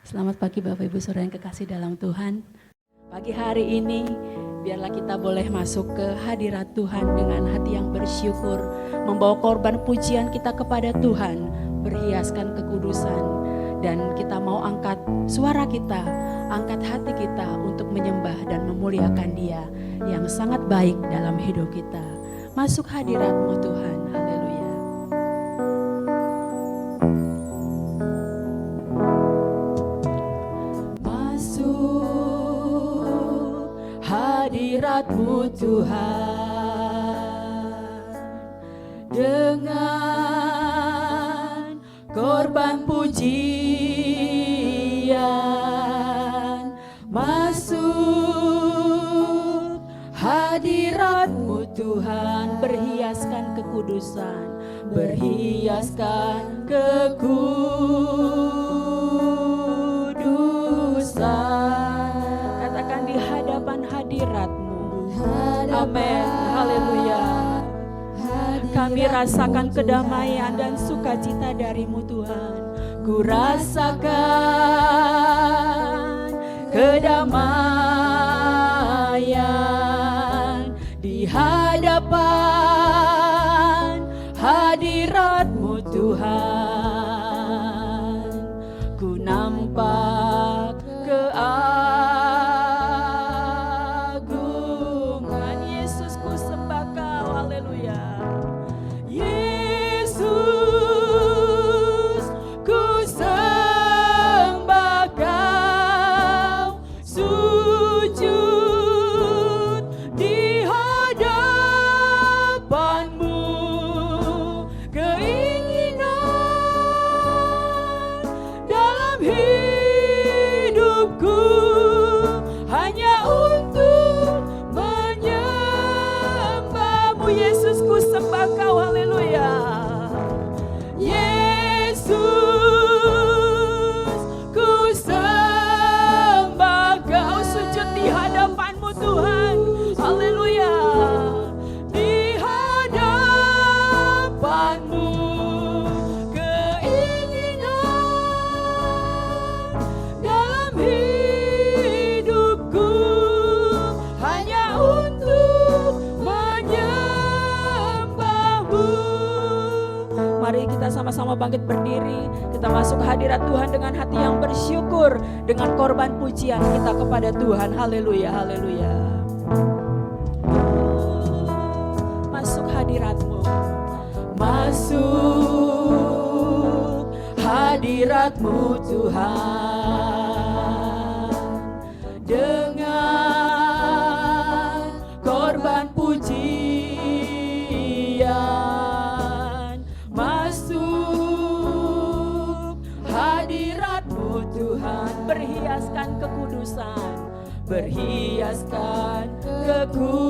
Selamat pagi Bapak Ibu Saudara yang kekasih dalam Tuhan. Pagi hari ini biarlah kita boleh masuk ke hadirat Tuhan dengan hati yang bersyukur, membawa korban pujian kita kepada Tuhan, berhiaskan kekudusan, dan kita mau angkat suara kita, angkat hati kita untuk menyembah dan memuliakan Dia yang sangat baik dalam hidup kita. Masuk hadirat-Mu Tuhan. Haleluya. Hadirat-Mu Tuhan, dengan korban pujian, masuk hadirat-Mu Tuhan, berhiaskan kekudusan, berhiaskan kekudusan. Katakan di hadapan hadirat-Mu. Amin. Haleluya. Kami rasakan kedamaian dan sukacita dari-Mu Tuhan. Ku rasakan kedamaian di hadapan hadirat-Mu Tuhan. Ku nampak keagungan Yesus, ku sembah Kau. Haleluya. Yesus, ku sembah Kau, sujud di hadapan-Mu, keinginan dalam hidupku hanya untuk menyembah-Mu. Yesus, ku sembah Kau. Haleluya. Yesus, ku sembah Kau, sujud di hadapan-Mu Tuhan. Haleluya. Di hadapan-Mu, keinginan dalam hidupku hanya untuk menyembah-Mu. Mari kita sama-sama bangkit berdiri. Kita masuk hadirat Tuhan dengan hati yang bersyukur, dengan korban pujian kita kepada Tuhan. Haleluya, haleluya. Masuk hadirat-Mu. Masuk hadirat-Mu Tuhan, dengan korban pujian. Masuk hadirat-Mu Tuhan, berhiaskan kekudusan, berhiaskan kekudusan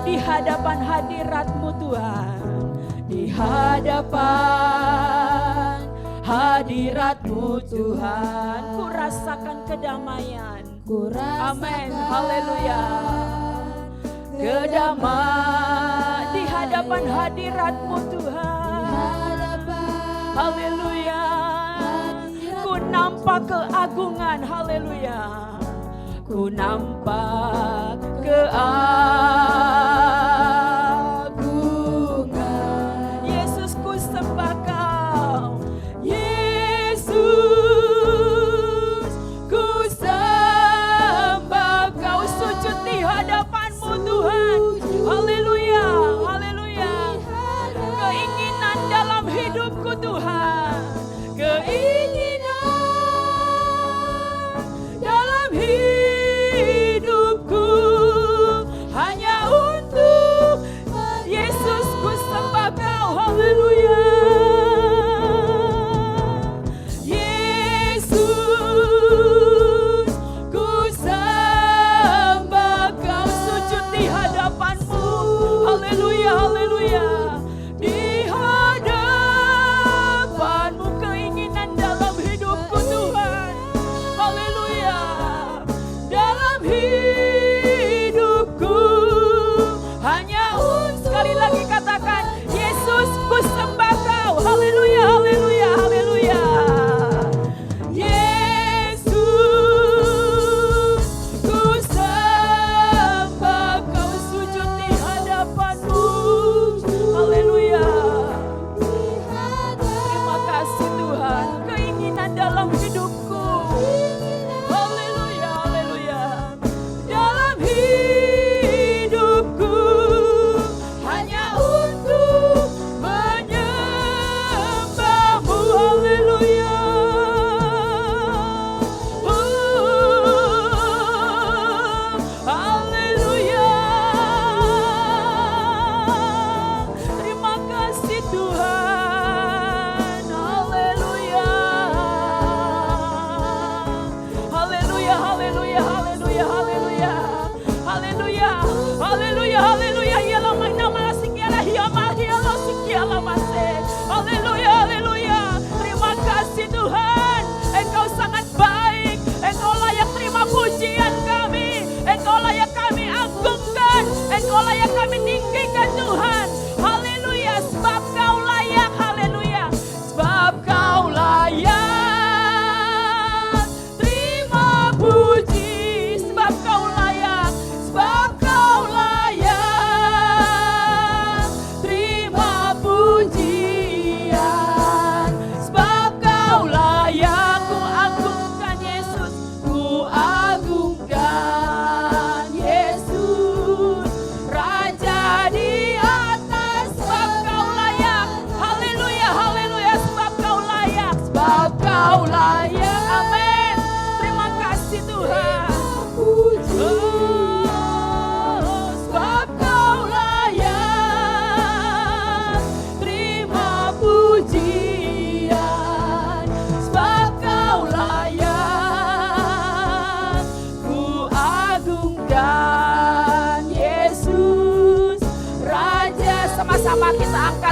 di hadapan hadirat-Mu Tuhan, di hadapan hadirat-Mu Tuhan. Ku rasakan kedamaian. Amin. Haleluya. Kedamaian di hadapan hadirat-Mu Tuhan. Haleluya. Ku nampak keagungan. Haleluya. Ku nampak keagungan. Yesus, ku sembah Kau. Yesus, ku sembah Kau, sujud di hadapan-Mu Tuhan. Haleluya, haleluya. Keinginan dalam hidupku Tuhan, keinginan dalam hidupku hanya untuk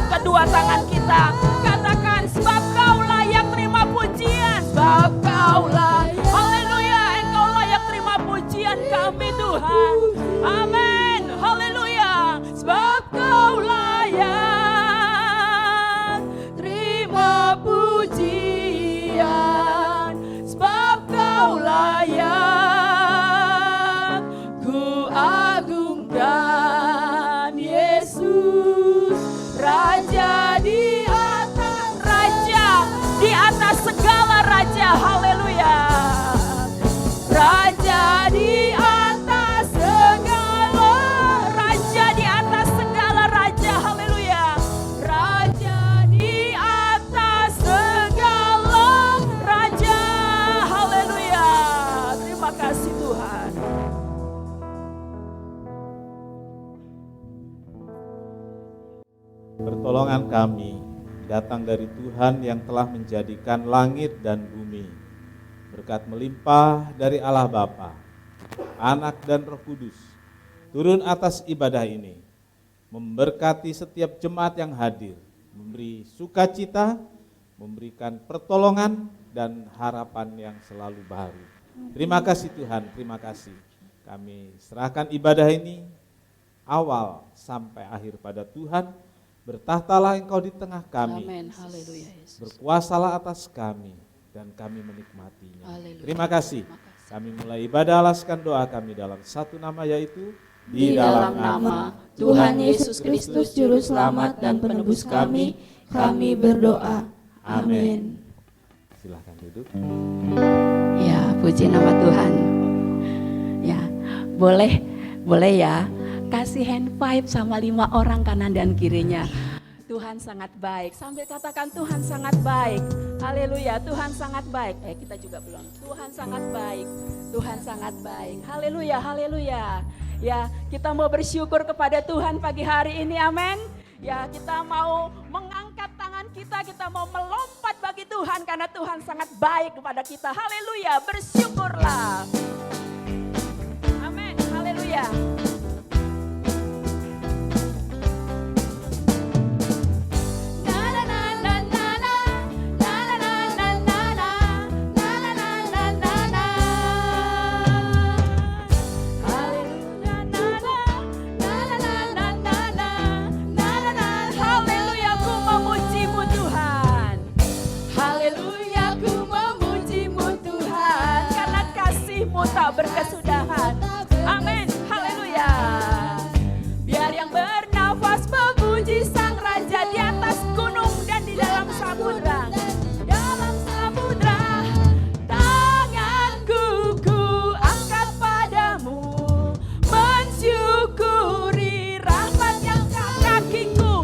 kedua tangan kita. Katakan, sebab Kau layak terima pujian. Sebab Kau layak. Haleluya, Engkau layak terima pujian kami Tuhan. Amin. Haleluya. Sebab Kau layak terima pujian. Sebab Kau layak ku agungkan Yesus. Raja di atas segala raja. Haleluya. Raja di atas segala raja, di atas segala raja. Haleluya. Raja di atas segala raja. Haleluya. Terima kasih Tuhan. Pertolongan kami datang dari Tuhan yang telah menjadikan langit dan bumi. Berkat melimpah dari Allah Bapa, Anak dan Roh Kudus turun atas ibadah ini, memberkati setiap jemaat yang hadir, memberi sukacita, memberikan pertolongan dan harapan yang selalu baru. Terima kasih Tuhan, terima kasih. Kami serahkan ibadah ini awal sampai akhir pada Tuhan. Bertahtalah Engkau di tengah kami. Amin. Haleluya Yesus. Berkuasalah atas kami dan kami menikmatinya. Haleluya. Terima kasih. Kami mulai ibadah, alaskan doa kami dalam satu nama, yaitu di dalam nama Tuhan Yesus Kristus Juru Selamat dan Penebus kami berdoa. Amin. Silahkan duduk. Ya, puji nama Tuhan. Ya, boleh ya. Kasih hand five sama 5 orang kanan dan kirinya. Tuhan sangat baik. Sambil katakan Tuhan sangat baik. Haleluya, Tuhan sangat baik. Kita juga belum. Tuhan sangat baik. Tuhan sangat baik. Haleluya, haleluya. Ya, kita mau bersyukur kepada Tuhan pagi hari ini. Amin. Ya, kita mau mengangkat tangan kita mau melompat bagi Tuhan karena Tuhan sangat baik kepada kita. Haleluya, bersyukurlah. Amin. Haleluya. Berkesudahan. Amin. Haleluya. Biar yang bernafas memuji Sang Raja di atas gunung dan di dalam samudra. Dalam samudra, tanganku ku angkat padamu, mensyukuri rahmat yang kakiku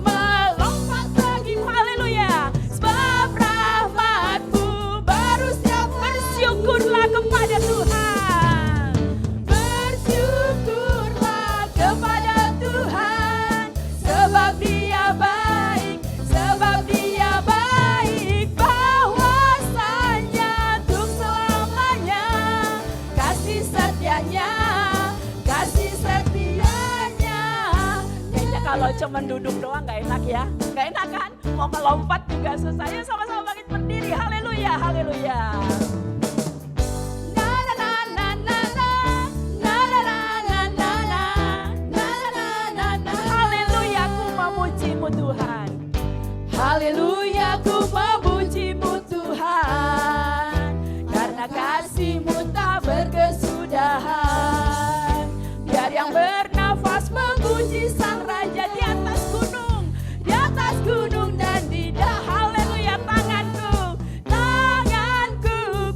melompat lagi. Haleluya. Sebab rahmatmu baru setiap bersyukurlah kepada Tuhan. Bersyukurlah kepada Tuhan. Sebab Dia baik. Sebab Dia baik. Bahwasanya untuk selamanya. Kasih setianya. Kasih setianya. Kayaknya kalau cuma duduk doang gak enak ya. Gak enak kan? Mau melompat juga susah. Yuk sama-sama bangkit berdiri. Haleluya. Haleluya. Tuhan. Haleluya, ku memuji-Mu Tuhan, karena kasih-Mu tak berkesudahan. Biar yang bernafas memuji Sang Raja di atas gunung dan di dalam. Haleluya, tanganku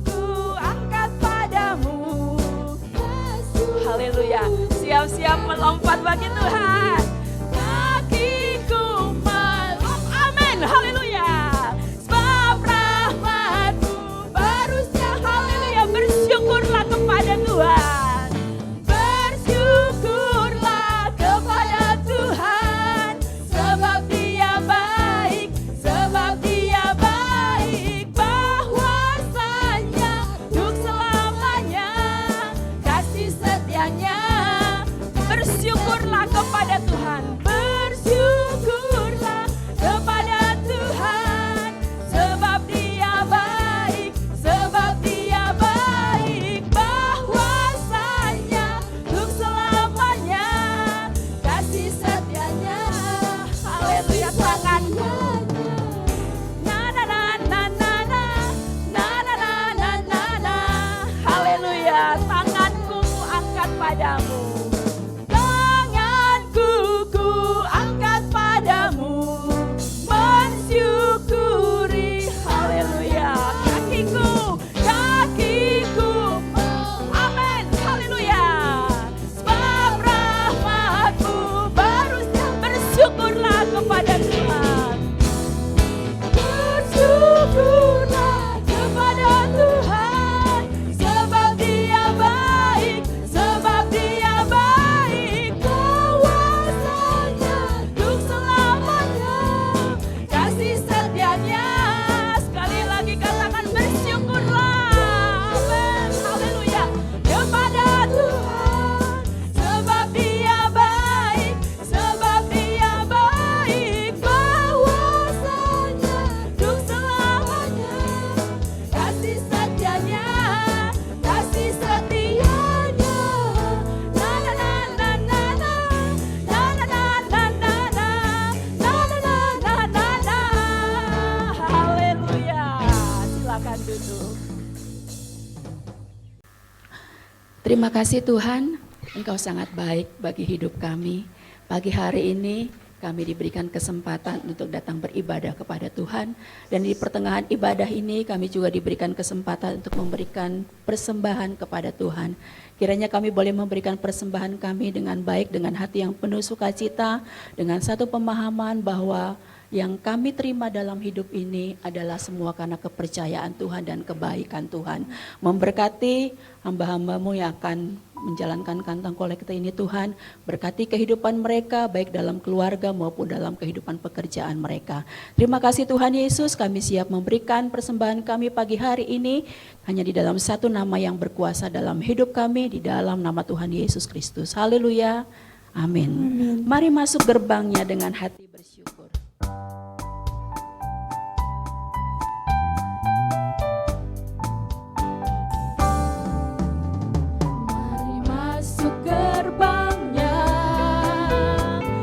ku angkat padamu. Haleluya, siap-siap melompat bagi Tuhan. Kakiku Terima kasih Tuhan, Engkau sangat baik bagi hidup kami. Pagi hari ini kami diberikan kesempatan untuk datang beribadah kepada Tuhan. Dan di pertengahan ibadah ini kami juga diberikan kesempatan untuk memberikan persembahan kepada Tuhan. Kiranya kami boleh memberikan persembahan kami dengan baik, dengan hati yang penuh sukacita, dengan satu pemahaman bahwa yang kami terima dalam hidup ini adalah semua karena kepercayaan Tuhan dan kebaikan Tuhan. Memberkati hamba-hambamu yang akan menjalankan kantong kolekte ini Tuhan, berkati kehidupan mereka baik dalam keluarga maupun dalam kehidupan pekerjaan mereka. Terima kasih Tuhan Yesus, kami siap memberikan persembahan kami pagi hari ini hanya di dalam satu nama yang berkuasa dalam hidup kami, di dalam nama Tuhan Yesus Kristus. Haleluya, amin. Mari masuk gerbangnya dengan hati bersyukur. Gerbangnya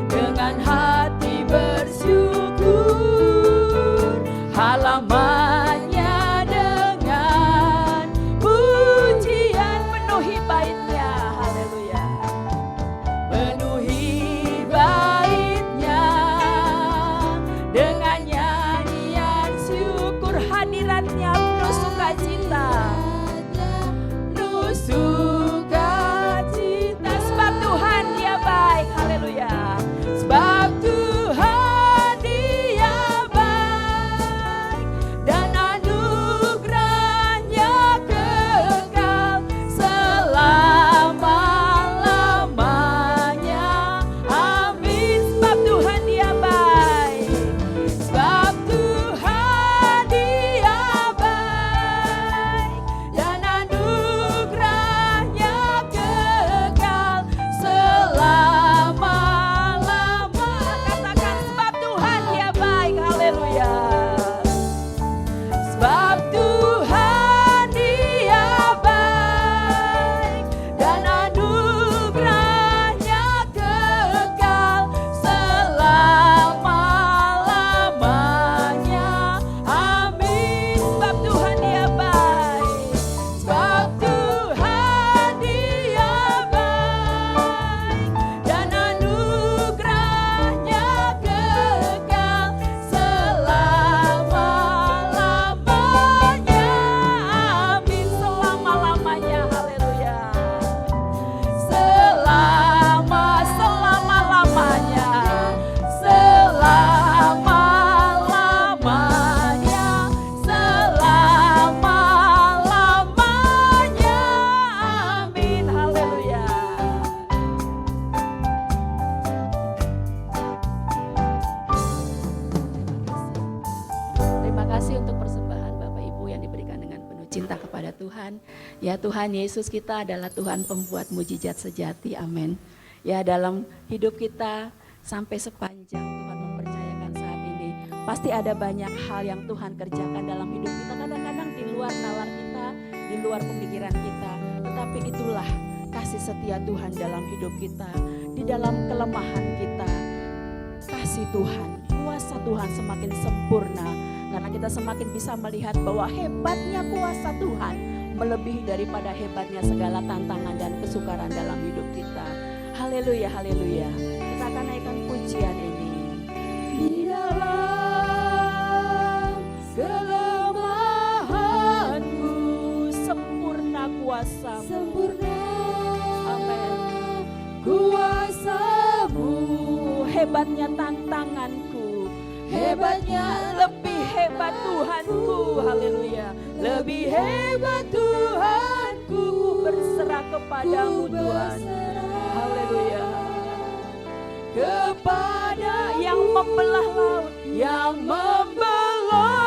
dengan hati bersyukur, halamannya dengan pujian, penuhi baitnya, haleluya, penuhi baitnya dengan nyanyian syukur, hadiratnya penuh sukacita, penuh sukacita. Haleluya. Sebab Tuhan Dia baik dan anugerahnya kekal selama-lamanya. Amin. Sebab Tuhan Dia baik. Sebab Tuhan Dia baik dan anugerahnya kekal selama-lama. Katakan sebab Tuhan Dia baik, haleluya. Sebab Tuhan Dia baik dan anugerahnya kekal selama-lamanya. Amin. Sebab Tuhan Dia baik. Sebab Tuhan Dia baik dan anugerahnya kekal selama-lamanya. Amin. Selama-lamanya, haleluya. Selama-lamanya. Selama-lamanya. Selama-lamanya. Amin. Haleluya. Terima kasih untuk persembahan Bapak Ibu yang diberikan dengan penuh cinta kepada Tuhan. Ya Tuhan Yesus, kita adalah Tuhan pembuat mujizat sejati, amin. Ya dalam hidup kita sampai sepanjang Tuhan mempercayakan saat ini, pasti ada banyak hal yang Tuhan kerjakan dalam hidup kita. Kadang-kadang di luar nalar kita, di luar pemikiran kita. Tetapi itulah kasih setia Tuhan dalam hidup kita. Di dalam kelemahan kita, kasih Tuhan, kuasa Tuhan semakin sempurna. Karena kita semakin bisa melihat bahwa hebatnya kuasa Tuhan melebihi daripada hebatnya segala tantangan dan kesukaran dalam hidup kita. Haleluya, haleluya. Kita akan naikkan pujian ini. Di dalam kelemahanku sempurna kuasa-Mu. Sempurna. Amin. Kuasa-Mu, hebatnya tantanganku, hebatnya lebih hebat Tuhanku, haleluya. Lebih hebat Tuhanku, ku berserah kepadamu Tuhan, haleluya. Kepada yang membelah laut, yang membelah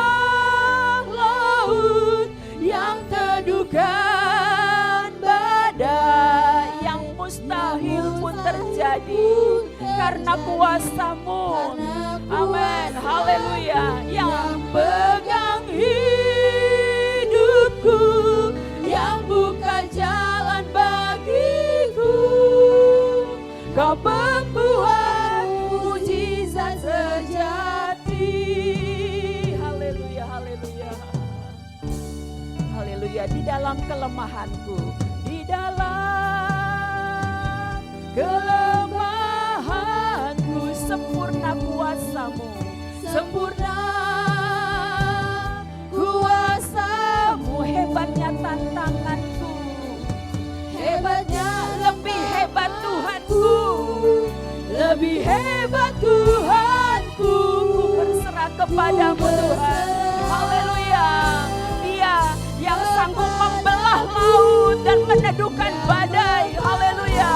laut, yang teduhkan badai, yang mustahil pun terjadi karena kuasa-Mu. Amin, haleluya. Yang pegang hidupku, yang buka jalan bagiku, Kau pembuat mujizat sejati. Haleluya, haleluya. Haleluya, di dalam kelemahanku, di dalam kelemahanku, sempurna kuasa-Mu, sempurna kuasa-Mu. Hebatnya tantanganku, hebatnya, lebih hebat Tuhanku, lebih hebat Tuhanku. Ku berserah kepadamu Tuhan. Haleluya. Dia yang sanggup membelah laut dan meneduhkan badai. Haleluya.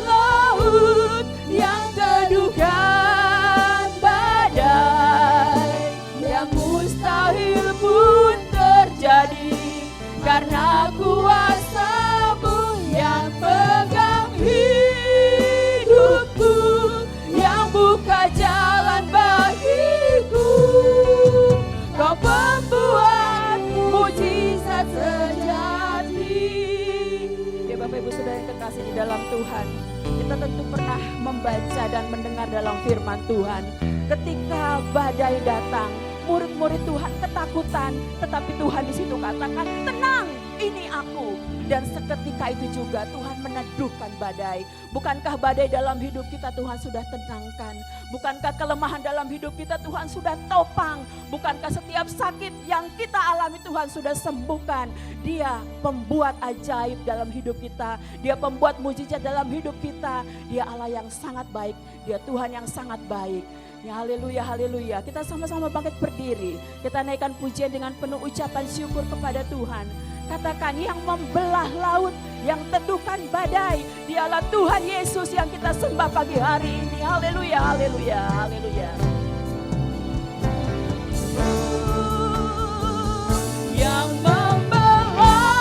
Laut yang teduhkan badai, yang mustahil pun terjadi karena kuasa-Mu yang pegang hidupku, yang buka jalan bagiku. Kau pembuat mujizat sejati. Ya Bapak Ibu Saudara yang kekasih di dalam Tuhan, kita tentu pernah membaca dan mendengar dalam firman Tuhan, ketika badai datang, murid-murid Tuhan ketakutan, tetapi Tuhan di situ katakan, tenang, ini aku. Dan seketika itu juga Tuhan meneduhkan badai. Bukankah badai dalam hidup kita Tuhan sudah tenangkan? Bukankah kelemahan dalam hidup kita Tuhan sudah topang? Bukankah setiap sakit yang kita alami Tuhan sudah sembuhkan? Dia pembuat ajaib dalam hidup kita. Dia pembuat mujizat dalam hidup kita. Dia Allah yang sangat baik. Dia Tuhan yang sangat baik. Ya haleluya, haleluya. Kita sama-sama bangkit berdiri. Kita naikkan pujian dengan penuh ucapan syukur kepada Tuhan. Katakan, yang membelah laut, yang teduhkan badai, Dialah Tuhan Yesus yang kita sembah pagi hari ini. Haleluya, haleluya, haleluya. Yang membelah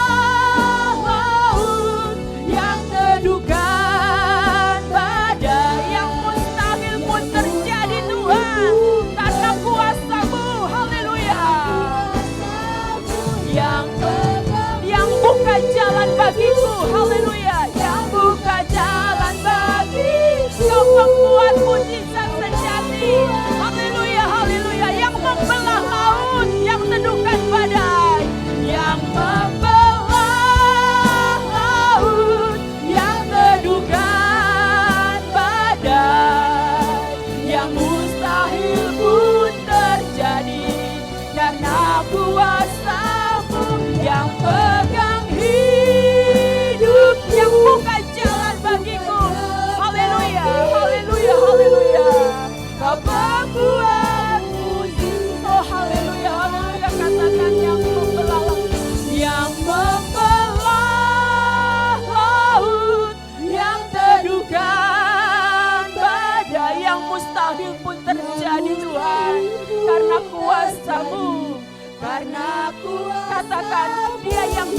laut, yang teduhkan badai, yang mustahil pun terjadi Tuhan karena kuasa-Mu. Haleluya. Yang buka jalan bagiku, haleluya, yang buka jalan bagiku. Kau pembuat mujizat sejati, haleluya, haleluya. Yang membelah laut, yang teduhkan badai, yang membelah laut, yang teduhkan badai, yang mustahil pun terjadi karena kuasa-Mu yang pegang hidup, yang buka jalan bagiku. Haleluya, haleluya, haleluya. Kau pembuat mujizat. Oh haleluya, haleluya. Katakan, yang membelah laut, yang membelah laut, yang teduhkan badai, yang mustahil pun terjadi Tuhan karena kuasa-Mu. Karena aku, katakan, Dia yang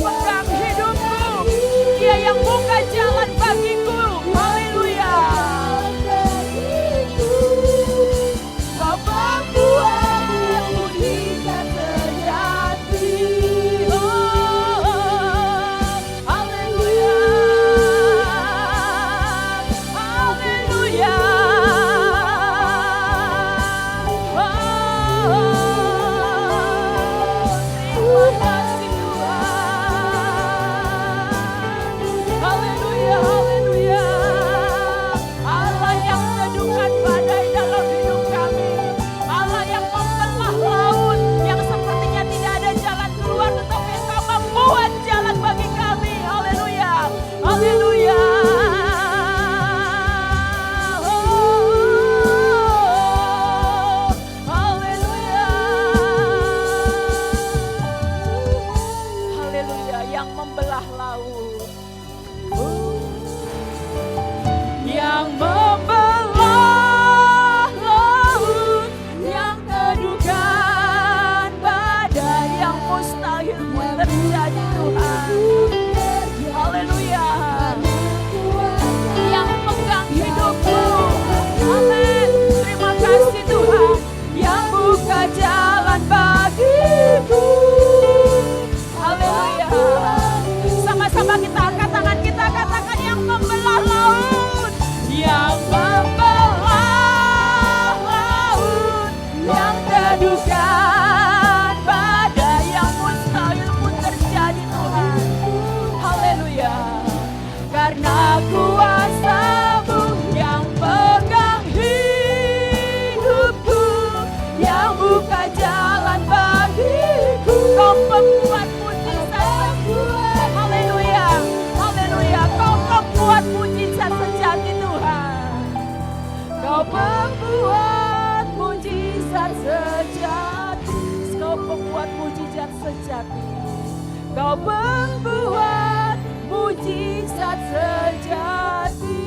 Kau pembuat mujizat sejati.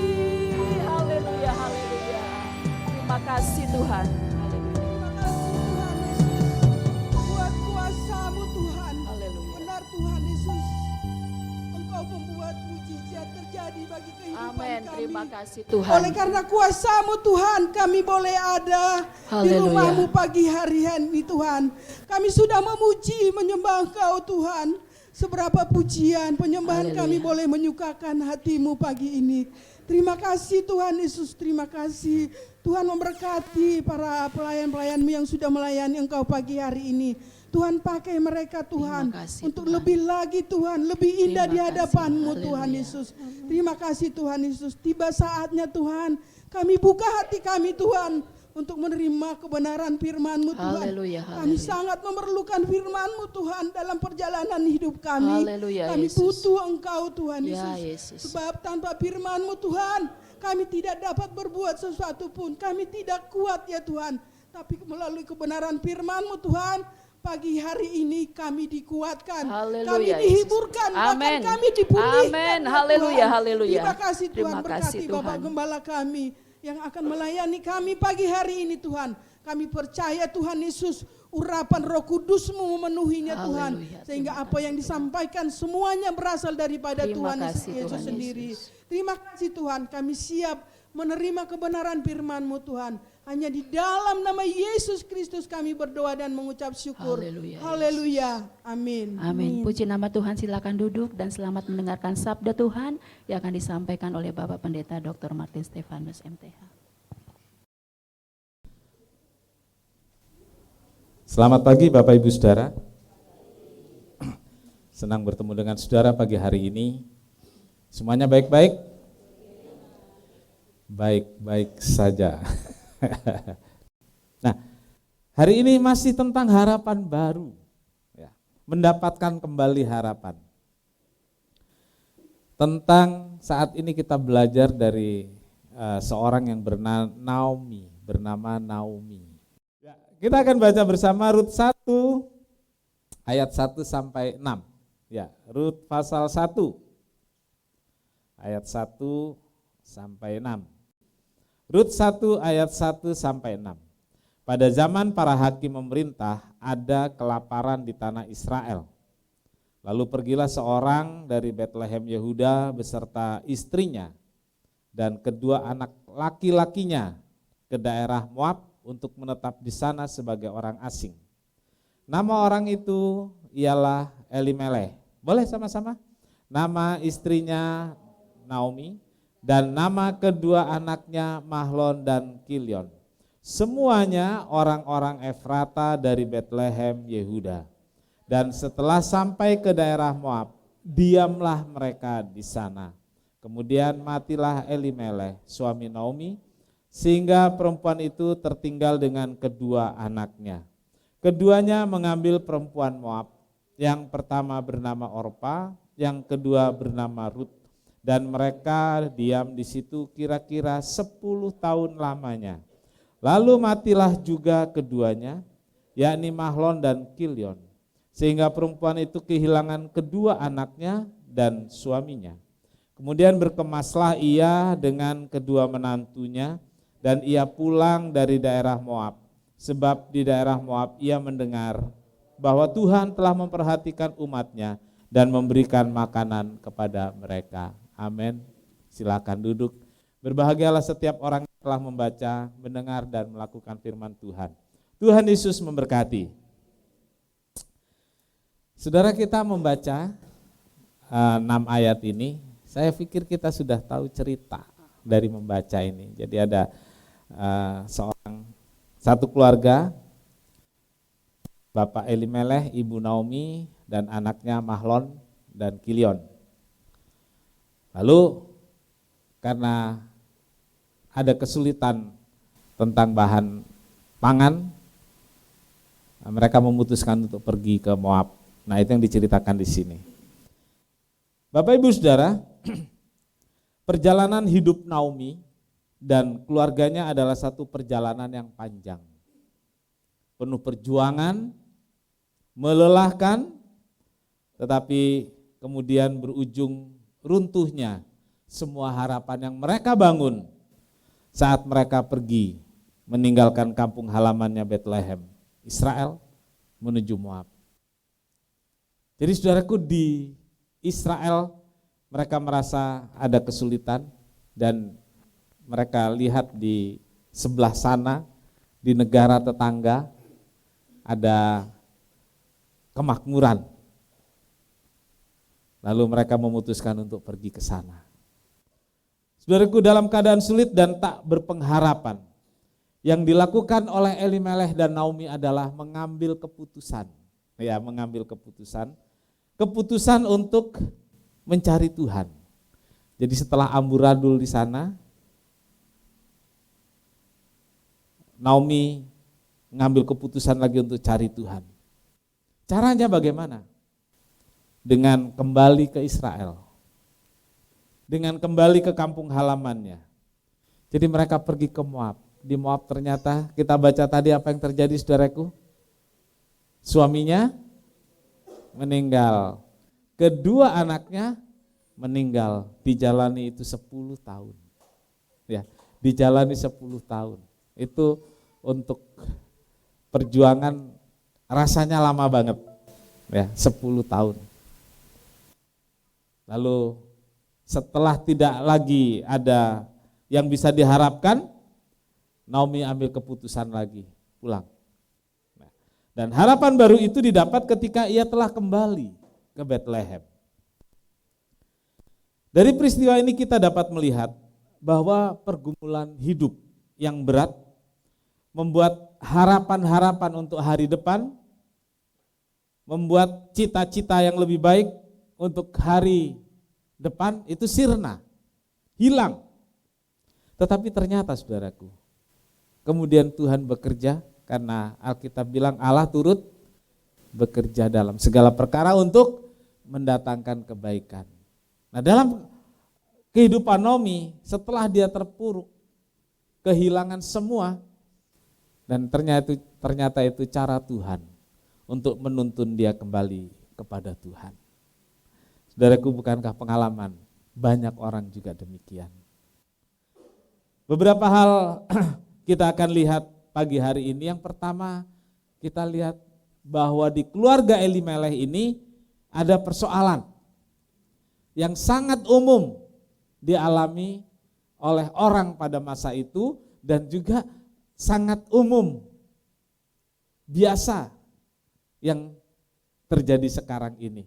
Haleluya, haleluya. Terima kasih Tuhan. Haleluya. Terima kasih Tuhan Yesus, buat kuasa-Mu Tuhan. Haleluya. Benar Tuhan Yesus, Engkau membuat mujizat terjadi bagi kehidupan Amin. kami. Terima kasih Tuhan. Oleh karena kuasa-Mu Tuhan, kami boleh ada di Haleluya. rumah-Mu pagi hari ini Tuhan. Kami sudah memuji, menyembah Engkau Tuhan. Seberapa pujian, penyembahan Haleluya. kami boleh menyukakan hati-Mu pagi ini. Terima kasih Tuhan Yesus, terima kasih. Tuhan memberkati para pelayan-pelayan-Mu yang sudah melayani Engkau pagi hari ini. Tuhan pakai mereka Tuhan Terima kasih, untuk Tuhan. lebih lagi Tuhan, lebih indah Terima di hadapan-Mu kasih. Tuhan Haleluya. Yesus. Terima kasih Tuhan Yesus. Tiba saatnya Tuhan, kami buka hati kami Tuhan untuk menerima kebenaran firman-Mu Tuhan. Haleluya, Kami haleluya. sangat memerlukan firman-Mu Tuhan dalam perjalanan hidup kami. Haleluya, Kami Yesus. butuh Engkau Tuhan Ya, Yesus. Yesus. Sebab tanpa firman-Mu Tuhan, kami tidak dapat berbuat sesuatu pun. Kami tidak kuat ya Tuhan. Tapi melalui kebenaran firman-Mu Tuhan, pagi hari ini kami dikuatkan. Haleluya, Kami Yesus. dihiburkan, bahkan Amin. kami dipulihkan. Amin. ya Haleluya, Tuhan. haleluya. Terima kasih Tuhan, Terima kasih, berkati Bapak Tuhan. Gembala kami yang akan melayani kami pagi hari ini Tuhan. Kami percaya Tuhan Yesus, urapan Roh Kudus-Mu memenuhinya Tuhan. Haleluya. Sehingga Terima apa kasih, yang Tuhan. disampaikan semuanya berasal daripada Terima Tuhan kasih, Yesus Tuhan sendiri. Yesus. Terima kasih Tuhan, kami siap menerima kebenaran firman-Mu Tuhan. Hanya di dalam nama Yesus Kristus kami berdoa dan mengucap syukur. Haleluya, Haleluya. Amin. Amin. Puji nama Tuhan, silakan duduk dan selamat mendengarkan sabda Tuhan yang akan disampaikan oleh Bapak Pendeta Dr. Martin Stefanus MTH. Selamat pagi Bapak Ibu Saudara. Senang bertemu dengan saudara pagi hari ini. Semuanya baik-baik? Baik-baik saja. Nah, hari ini masih tentang harapan baru. Ya, mendapatkan kembali harapan. Tentang saat ini kita belajar dari seorang yang bernama Naomi. Ya, kita akan baca bersama Rut 1 ayat 1 sampai 6. Ya, Rut pasal 1 ayat 1 sampai 6. Rut 1 ayat 1 sampai 6. Pada zaman para hakim memerintah, ada kelaparan di tanah Israel. Lalu pergilah seorang dari Betlehem Yehuda beserta istrinya dan kedua anak laki-lakinya ke daerah Moab untuk menetap di sana sebagai orang asing. Nama orang itu ialah Elimeleh. Boleh sama-sama? Nama istrinya Naomi dan nama kedua anaknya Mahlon dan Kilion. Semuanya orang-orang Efrata dari Betlehem Yehuda. Dan setelah sampai ke daerah Moab, diamlah mereka di sana. Kemudian matilah Elimeleh, suami Naomi, sehingga perempuan itu tertinggal dengan kedua anaknya. Keduanya mengambil perempuan Moab, yang pertama bernama Orpa, yang kedua bernama Rut, dan mereka diam di situ kira-kira 10 tahun lamanya. Lalu matilah juga keduanya, yakni Mahlon dan Kilion, sehingga perempuan itu kehilangan kedua anaknya dan suaminya. Kemudian berkemaslah ia dengan kedua menantunya, dan ia pulang dari daerah Moab, sebab di daerah Moab ia mendengar bahwa Tuhan telah memperhatikan umatnya dan memberikan makanan kepada mereka. Amin. Silakan duduk. Berbahagialah setiap orang yang telah membaca, mendengar dan melakukan firman Tuhan. Tuhan Yesus memberkati. Saudara, kita membaca 6 ayat ini, saya pikir kita sudah tahu cerita dari membaca ini. Jadi ada satu keluarga, Bapak Elimeleh, Ibu Naomi, dan anaknya Mahlon dan Kilion. Lalu karena ada kesulitan tentang bahan pangan, mereka memutuskan untuk pergi ke Moab. Nah, itu yang diceritakan di sini. Bapak Ibu Saudara, perjalanan hidup Naomi dan keluarganya adalah satu perjalanan yang panjang. Penuh perjuangan, melelahkan, tetapi kemudian berujung runtuhnya semua harapan yang mereka bangun saat mereka pergi meninggalkan kampung halamannya Bethlehem, Israel, menuju Moab. Jadi saudaraku, di Israel mereka merasa ada kesulitan dan mereka lihat di sebelah sana, di negara tetangga ada kemakmuran. Lalu mereka memutuskan untuk pergi ke sana. Saudaraku, dalam keadaan sulit dan tak berpengharapan, yang dilakukan oleh Elimelech dan Naomi adalah mengambil keputusan. Ya, mengambil keputusan untuk mencari Tuhan. Jadi setelah amburadul di sana, Naomi mengambil keputusan lagi untuk cari Tuhan. Caranya bagaimana? Dengan kembali ke Israel, dengan kembali ke kampung halamannya. Jadi mereka pergi ke Moab. Di Moab ternyata kita baca tadi apa yang terjadi, saudaraku. Suaminya meninggal, kedua anaknya meninggal, dijalani itu 10 tahun. Ya, dijalani 10 tahun. Itu untuk perjuangan rasanya lama banget. Ya, 10 tahun. Lalu setelah tidak lagi ada yang bisa diharapkan, Naomi ambil keputusan lagi pulang. Dan harapan baru itu didapat ketika ia telah kembali ke Bethlehem. Dari peristiwa ini kita dapat melihat bahwa pergumulan hidup yang berat membuat harapan-harapan untuk hari depan, membuat cita-cita yang lebih baik untuk hari depan itu sirna, hilang. Tetapi ternyata saudaraku, kemudian Tuhan bekerja, karena Alkitab bilang Allah turut bekerja dalam segala perkara untuk mendatangkan kebaikan. Nah, dalam kehidupan Naomi setelah dia terpuruk, kehilangan semua, dan ternyata itu cara Tuhan untuk menuntun dia kembali kepada Tuhan. Saudaraku, bukankah pengalaman banyak orang juga demikian? Beberapa hal kita akan lihat pagi hari ini. Yang pertama, kita lihat bahwa di keluarga Elimelech ini ada persoalan yang sangat umum dialami oleh orang pada masa itu dan juga sangat umum biasa yang terjadi sekarang ini.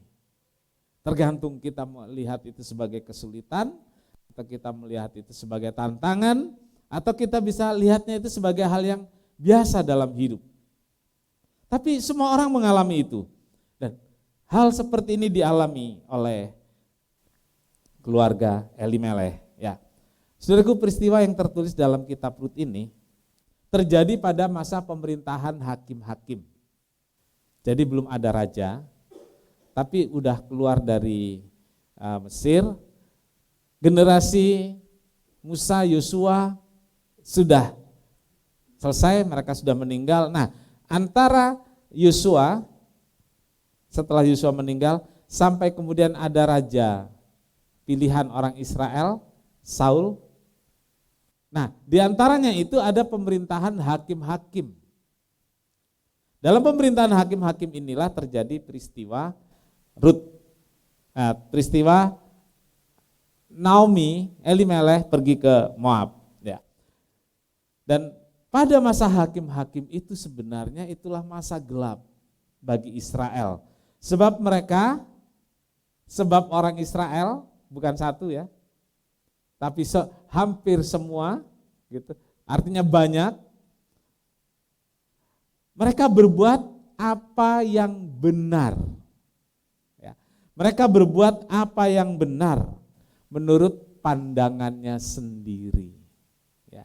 Tergantung kita melihat itu sebagai kesulitan, atau kita melihat itu sebagai tantangan, atau kita bisa lihatnya itu sebagai hal yang biasa dalam hidup. Tapi semua orang mengalami itu. Dan hal seperti ini dialami oleh keluarga Elimelech. Ya. Saudaraku, peristiwa yang tertulis dalam kitab Rut ini terjadi pada masa pemerintahan hakim-hakim. Jadi belum ada raja, tapi udah keluar dari Mesir. Generasi Musa, Yosua sudah selesai, mereka sudah meninggal. Nah, antara Yosua, setelah Yosua meninggal, sampai kemudian ada raja pilihan orang Israel, Saul. Nah, diantaranya itu ada pemerintahan hakim-hakim. Dalam pemerintahan hakim-hakim inilah terjadi peristiwa Rut. Nah, peristiwa Naomi, Elimelech pergi ke Moab. Ya. Dan pada masa hakim-hakim itu sebenarnya itulah masa gelap bagi Israel. Sebab orang Israel bukan satu ya, tapi hampir semua, gitu. Artinya banyak. Mereka berbuat apa yang benar. Ya. Mereka berbuat apa yang benar menurut pandangannya sendiri. Ya.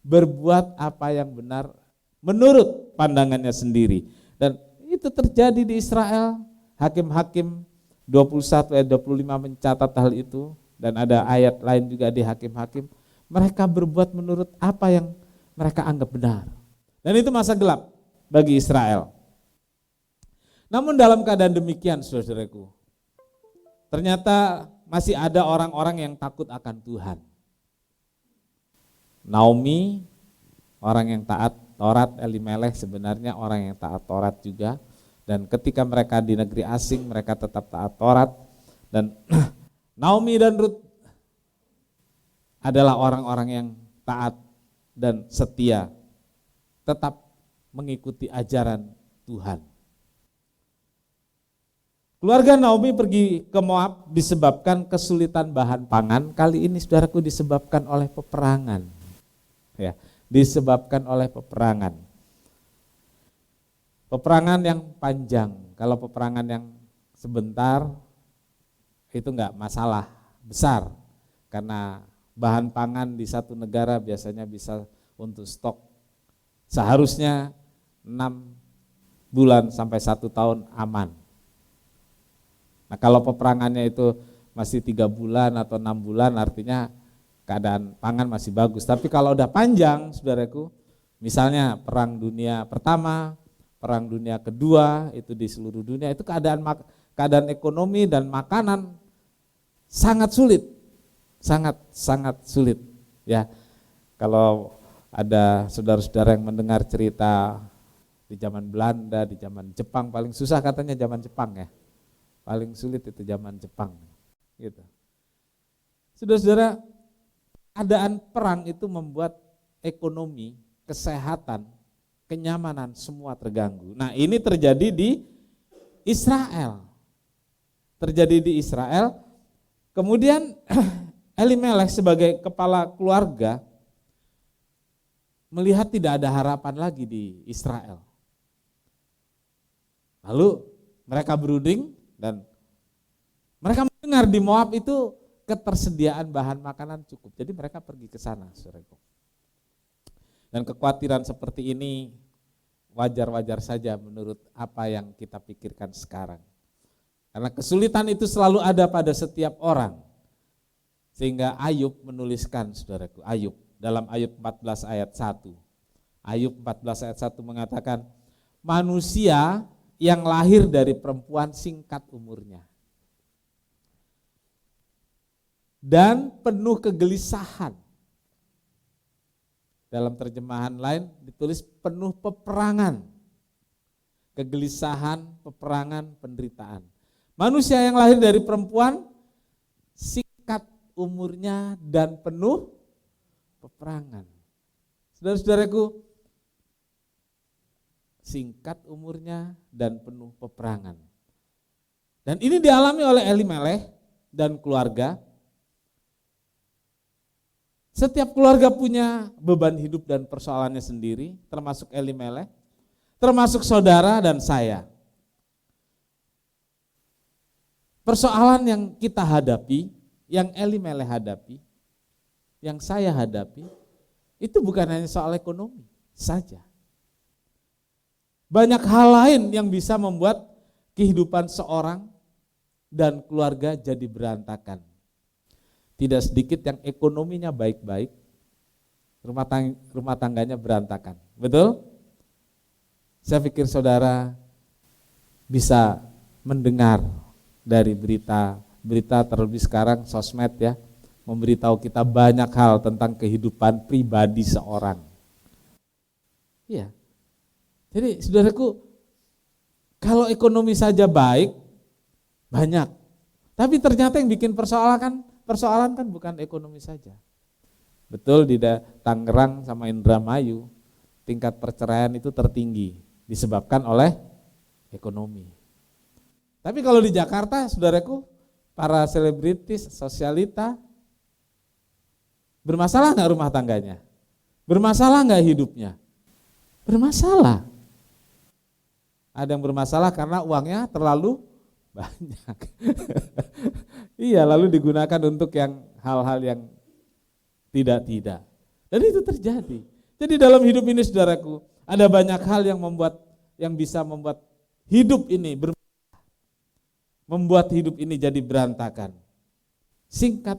Berbuat apa yang benar menurut pandangannya sendiri. Dan itu terjadi di Israel. Hakim-hakim 21 ayat 25 mencatat hal itu. Dan ada ayat lain juga di hakim-hakim. Mereka berbuat menurut apa yang mereka anggap benar. Dan itu masa gelap bagi Israel. Namun dalam keadaan demikian, saudaraku, ternyata masih ada orang-orang yang takut akan Tuhan. Naomi, orang yang taat Taurat, Elimelech sebenarnya orang yang taat Taurat juga. Dan ketika mereka di negeri asing, mereka tetap taat Taurat. Dan Naomi dan Rut adalah orang-orang yang taat dan setia, tetap mengikuti ajaran Tuhan. Keluarga Naomi pergi ke Moab disebabkan kesulitan bahan pangan. Kali ini saudaraku disebabkan oleh peperangan. Ya, disebabkan oleh peperangan. Peperangan yang panjang. Kalau peperangan yang sebentar itu enggak masalah besar. Karena bahan pangan di satu negara biasanya bisa untuk stok seharusnya 6 bulan sampai 1 tahun aman. Nah kalau peperangannya itu masih 3 bulan atau 6 bulan artinya keadaan pangan masih bagus. Tapi kalau udah panjang saudaraku, misalnya perang dunia pertama, perang dunia kedua itu di seluruh dunia, itu keadaan ekonomi dan makanan sangat sulit. Sangat sulit ya. Kalau ada saudara-saudara yang mendengar cerita di zaman Belanda, di zaman Jepang, paling susah katanya zaman Jepang ya. Paling sulit itu zaman Jepang gitu. Saudara-saudara, keadaan perang itu membuat ekonomi, kesehatan, kenyamanan semua terganggu. Nah, ini terjadi di Israel. Terjadi di Israel. Kemudian Elimelech sebagai kepala keluarga melihat tidak ada harapan lagi di Israel. Lalu mereka berunding dan mereka mendengar di Moab itu ketersediaan bahan makanan cukup. Jadi mereka pergi ke sana, saudaraku. Dan kekhawatiran seperti ini wajar-wajar saja menurut apa yang kita pikirkan sekarang. Karena kesulitan itu selalu ada pada setiap orang. Sehingga Ayub menuliskan, saudaraku, Ayub dalam Ayub 14 ayat 1. Ayub 14 ayat 1 mengatakan, manusia yang lahir dari perempuan singkat umurnya dan penuh kegelisahan. Dalam terjemahan lain ditulis penuh peperangan, kegelisahan, peperangan, penderitaan. Manusia yang lahir dari perempuan singkat umurnya dan penuh peperangan. Saudara-saudaraku, singkat umurnya dan penuh peperangan. Dan ini dialami oleh Elimelech dan keluarga. Setiap keluarga punya beban hidup dan persoalannya sendiri, termasuk Elimelech, termasuk saudara dan saya. Persoalan yang kita hadapi, yang Elimelech hadapi, yang saya hadapi, itu bukan hanya soal ekonomi saja. Banyak hal lain yang bisa membuat kehidupan seorang dan keluarga jadi berantakan. Tidak sedikit yang ekonominya baik-baik, rumah tangganya berantakan. Betul? Saya pikir saudara bisa mendengar dari berita terlebih sekarang sosmed ya, memberitahu kita banyak hal tentang kehidupan pribadi seorang. Iya. Jadi saudaraku, kalau ekonomi saja baik, banyak. Tapi ternyata yang bikin persoalan kan bukan ekonomi saja. Betul di Tangerang sama Indramayu, tingkat perceraian itu tertinggi disebabkan oleh ekonomi. Tapi kalau di Jakarta, saudaraku, para selebritis, sosialita, bermasalah nggak rumah tangganya? Bermasalah nggak hidupnya? Bermasalah. Ada yang bermasalah karena uangnya terlalu banyak. Iya, lalu digunakan untuk yang hal-hal yang tidak. Dan itu terjadi. Jadi dalam hidup ini saudaraku, ada banyak hal yang bisa membuat hidup ini membuat hidup ini jadi berantakan. Singkat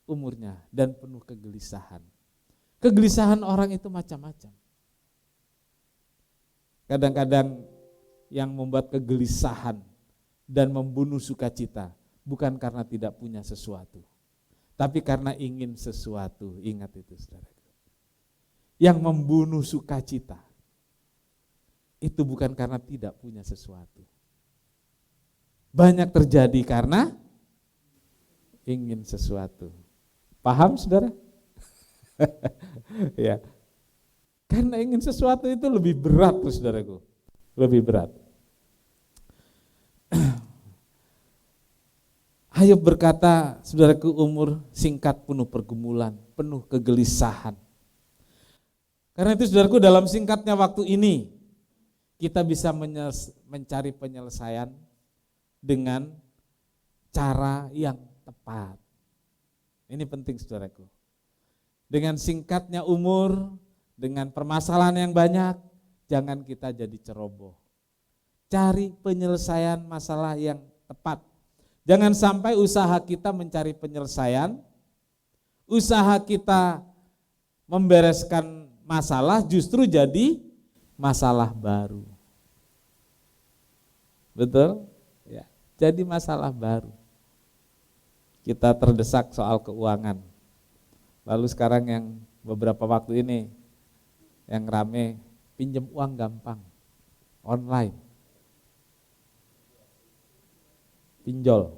umurnya dan penuh kegelisahan. Kegelisahan orang itu macam-macam. Kadang-kadang yang membuat kegelisahan dan membunuh sukacita bukan karena tidak punya sesuatu, tapi karena ingin sesuatu. Ingat itu saudaraku. Yang membunuh sukacita itu bukan karena tidak punya sesuatu. Banyak terjadi karena ingin sesuatu. Paham saudara? Ya. Karena ingin sesuatu itu lebih berat tuh saudaraku. Lebih berat. Ayub berkata, saudaraku, umur singkat penuh pergumulan, penuh kegelisahan. Karena itu saudaraku, dalam singkatnya waktu ini kita bisa mencari penyelesaian dengan cara yang tepat. Ini penting saudaraku. Dengan singkatnya umur, dengan permasalahan yang banyak, jangan kita jadi ceroboh. Cari penyelesaian masalah yang tepat. Jangan sampai usaha kita mencari penyelesaian, usaha kita membereskan masalah justru jadi masalah baru. Betul? Ya, jadi masalah baru. Kita terdesak soal keuangan. Lalu sekarang yang beberapa waktu ini yang rame, pinjam uang gampang, online. Pinjol.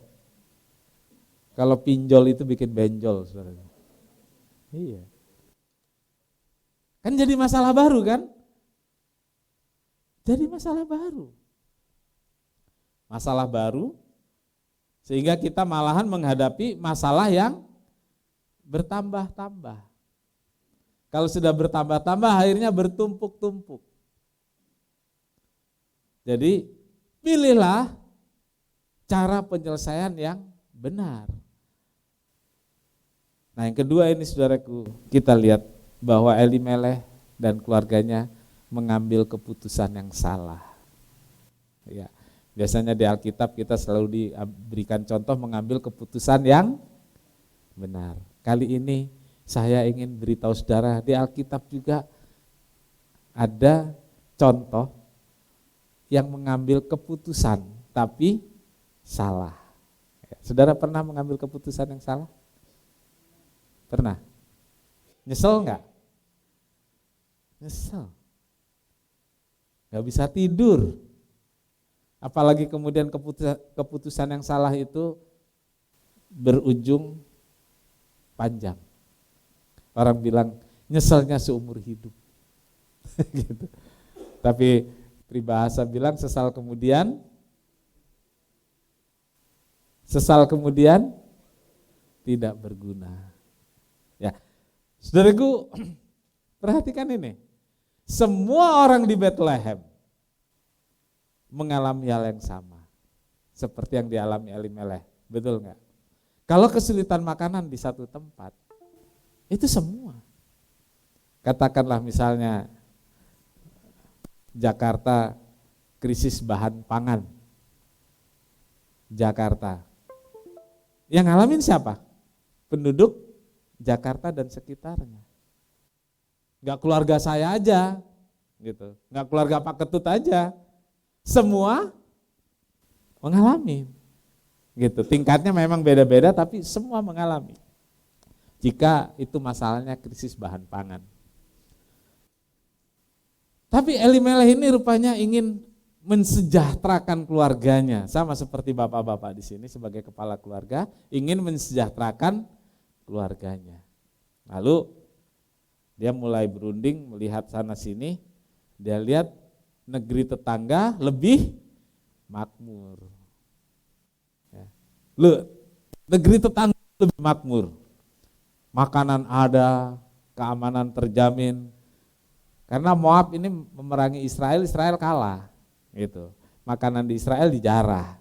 Kalau pinjol itu bikin benjol, saudara. Iya. Kan jadi masalah baru kan? Jadi masalah baru. Masalah baru sehingga kita malahan menghadapi masalah yang bertambah-tambah. Kalau sudah bertambah-tambah akhirnya bertumpuk-tumpuk. Jadi pilihlah cara penyelesaian yang benar. Nah yang kedua ini saudaraku, kita lihat bahwa Elimeleh dan keluarganya mengambil keputusan yang salah. Ya, biasanya di Alkitab kita selalu diberikan contoh mengambil keputusan yang benar. Kali ini saya ingin beritahu saudara, di Alkitab juga ada contoh yang mengambil keputusan tapi salah. Saudara pernah mengambil keputusan yang salah? Pernah? Nyesel enggak? Nyesel. Enggak bisa tidur. Apalagi kemudian keputusan yang salah itu berujung panjang. Orang bilang nyeselnya seumur hidup. Gitu. Tapi peribahasa bilang sesal kemudian tidak berguna. Ya, saudaraku, perhatikan ini. Semua orang di Bethlehem mengalami hal yang sama, seperti yang dialami Elimeleh, betul enggak? Kalau kesulitan makanan di satu tempat, itu semua. Katakanlah misalnya Jakarta krisis bahan pangan. Jakarta. Yang ngalamin siapa? Penduduk Jakarta dan sekitarnya. Enggak keluarga saya aja, gitu. Enggak keluarga Pak Ketut aja. Semua mengalami. Gitu. Tingkatnya memang beda-beda tapi semua mengalami. Jika itu masalahnya krisis bahan pangan. Tapi Elimeleh ini rupanya ingin mensejahterakan keluarganya, sama seperti bapak-bapak di sini sebagai kepala keluarga ingin mensejahterakan keluarganya. Lalu dia mulai berunding melihat sana sini, dia lihat negeri tetangga lebih makmur. Ya. Negeri tetangga lebih makmur, makanan ada, keamanan terjamin. Karena Moab ini memerangi Israel, Israel kalah. Gitu. Makanan di Israel dijarah.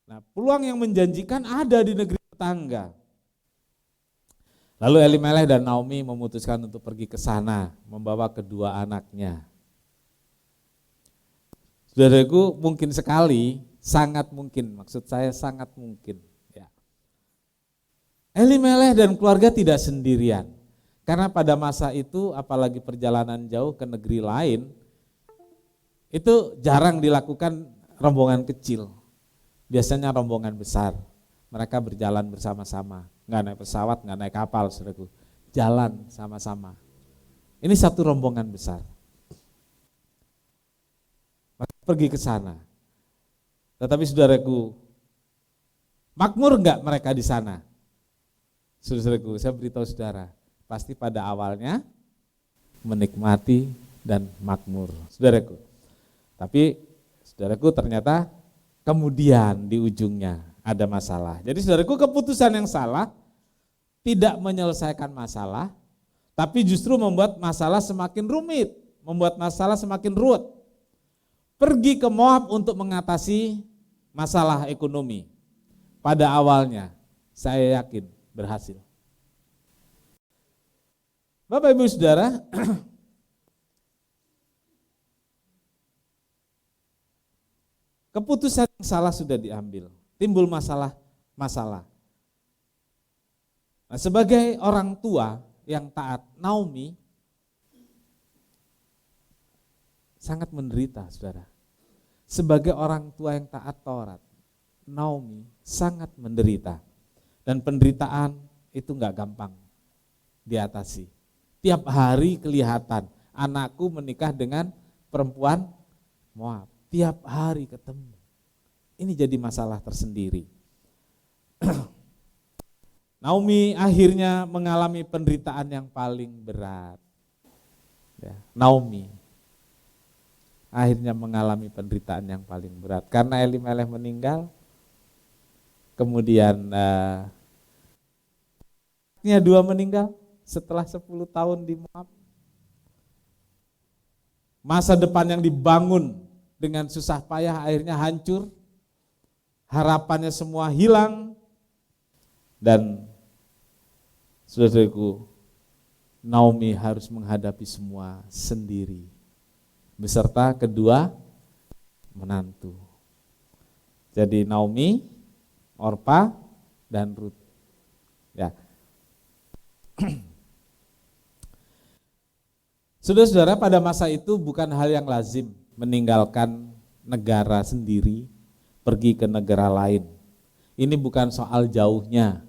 Nah, peluang yang menjanjikan ada di negeri tetangga. Lalu Elimeleh dan Naomi memutuskan untuk pergi ke sana, membawa kedua anaknya. Saudaraku, mungkin sekali, sangat mungkin, maksud saya sangat mungkin. Ya. Elimeleh dan keluarga tidak sendirian, karena pada masa itu, apalagi perjalanan jauh ke negeri lain, itu jarang dilakukan rombongan kecil. biasanya rombongan besar. Mereka berjalan bersama-sama, nggak naik pesawat, nggak naik kapal, saudaraku. Jalan sama-sama. Ini satu rombongan besar. Mereka pergi ke sana. Tetapi saudaraku, makmur enggak mereka di sana? Saudaraku, saya beritahu saudara, pasti pada awalnya menikmati dan makmur, saudaraku. Tapi saudaraku ternyata kemudian di ujungnya ada masalah. Jadi saudaraku, keputusan yang salah tidak menyelesaikan masalah, tapi justru membuat masalah semakin rumit, membuat masalah semakin ruwet. Pergi ke Moab untuk mengatasi masalah ekonomi. Pada awalnya saya yakin berhasil. Bapak Ibu Saudara, keputusan yang salah sudah diambil, timbul masalah. Nah, sebagai orang tua yang taat, Naomi sangat menderita, saudara. Sebagai orang tua yang taat Taurat, Naomi sangat menderita. Dan penderitaan itu enggak gampang diatasi. Tiap hari kelihatan anakku menikah dengan perempuan Moab. Tiap hari ketemu. Ini jadi masalah tersendiri. Naomi akhirnya mengalami penderitaan yang paling berat. Ya, Naomi akhirnya mengalami penderitaan yang paling berat karena Elimelech meninggal. Kemudian anaknya dua meninggal setelah 10 tahun di Moab. Masa depan yang dibangun dengan susah payah akhirnya hancur. Harapannya semua hilang. Dan saudaraku, Naomi harus menghadapi semua sendiri beserta kedua menantu. Jadi Naomi, Orpa, dan Rut. Ya. Saudara-saudara, pada masa itu bukan hal yang lazim meninggalkan negara sendiri, pergi ke negara lain. Ini bukan soal jauhnya,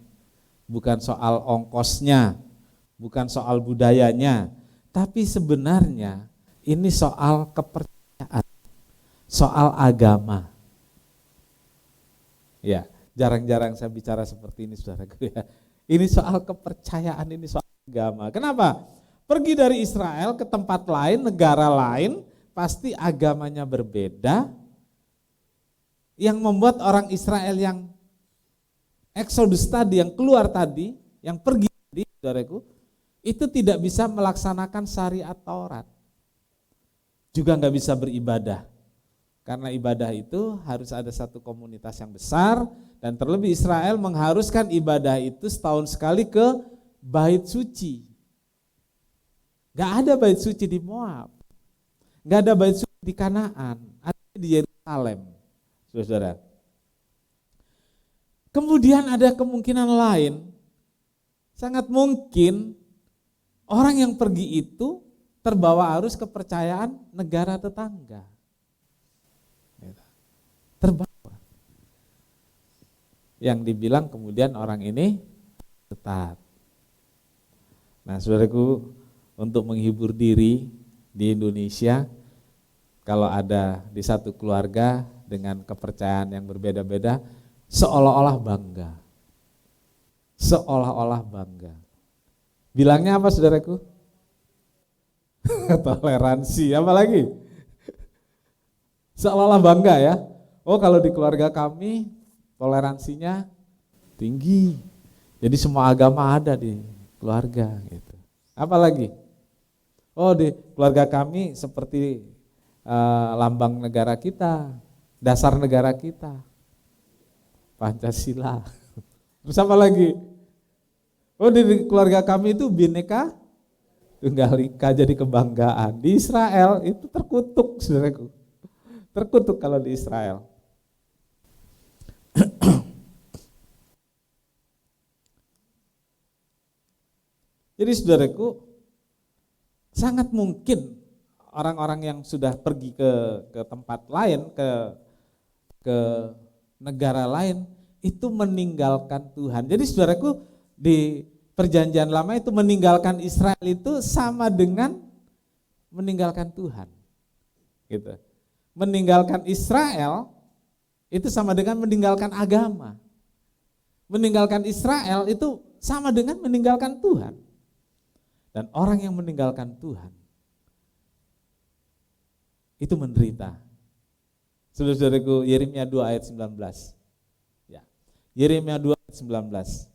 bukan soal ongkosnya, bukan soal budayanya, tapi sebenarnya ini soal kepercayaan, soal agama. Ya, jarang-jarang saya bicara seperti ini, saudaraku ya. Ini soal kepercayaan, ini soal agama. Kenapa? Pergi dari Israel ke tempat lain, negara lain, pasti agamanya berbeda. Yang membuat orang Israel yang Exodus tadi, yang keluar tadi, yang pergi tadi, saudaraku, itu tidak bisa melaksanakan syariat Taurat. Juga enggak bisa beribadah. Karena ibadah itu harus ada satu komunitas yang besar, dan terlebih Israel mengharuskan ibadah itu setahun sekali ke bait suci. Enggak ada bait suci di Moab. Enggak ada bait suci di Kanaan, ada di Yerusalem. Saudara. Kemudian ada kemungkinan lain, sangat mungkin orang yang pergi itu terbawa arus kepercayaan negara tetangga. Terbawa. Yang dibilang kemudian orang ini sesat. Nah, saudaraku, untuk menghibur diri di Indonesia, kalau ada di satu keluarga dengan kepercayaan yang berbeda-beda, seolah-olah bangga. Seolah-olah bangga. Bilangnya apa, saudaraku? Toleransi, apa lagi? Seolah-olah bangga ya. Oh, kalau di keluarga kami toleransinya tinggi. Jadi semua agama ada di keluarga gitu. Apa lagi? Oh, di keluarga kami seperti lambang negara kita, dasar negara kita. Pancasila. Terus apa lagi? Oh, di keluarga kami itu Bhinneka Tunggal Ika jadi kebanggaan. Di Israel itu terkutuk, saudaraku. Terkutuk kalau di Israel. Jadi saudaraku, sangat mungkin orang-orang yang sudah pergi ke tempat lain, ke negara lain itu meninggalkan Tuhan. Jadi saudaraku, di Perjanjian Lama itu meninggalkan Israel itu sama dengan meninggalkan Tuhan. Gitu. Meninggalkan Israel itu sama dengan meninggalkan agama. Meninggalkan Israel itu sama dengan meninggalkan Tuhan. Dan orang yang meninggalkan Tuhan itu menderita. Saudara-saudaraku, Yeremia 2 ayat 19. Ya. Yeremia 2 ayat 19.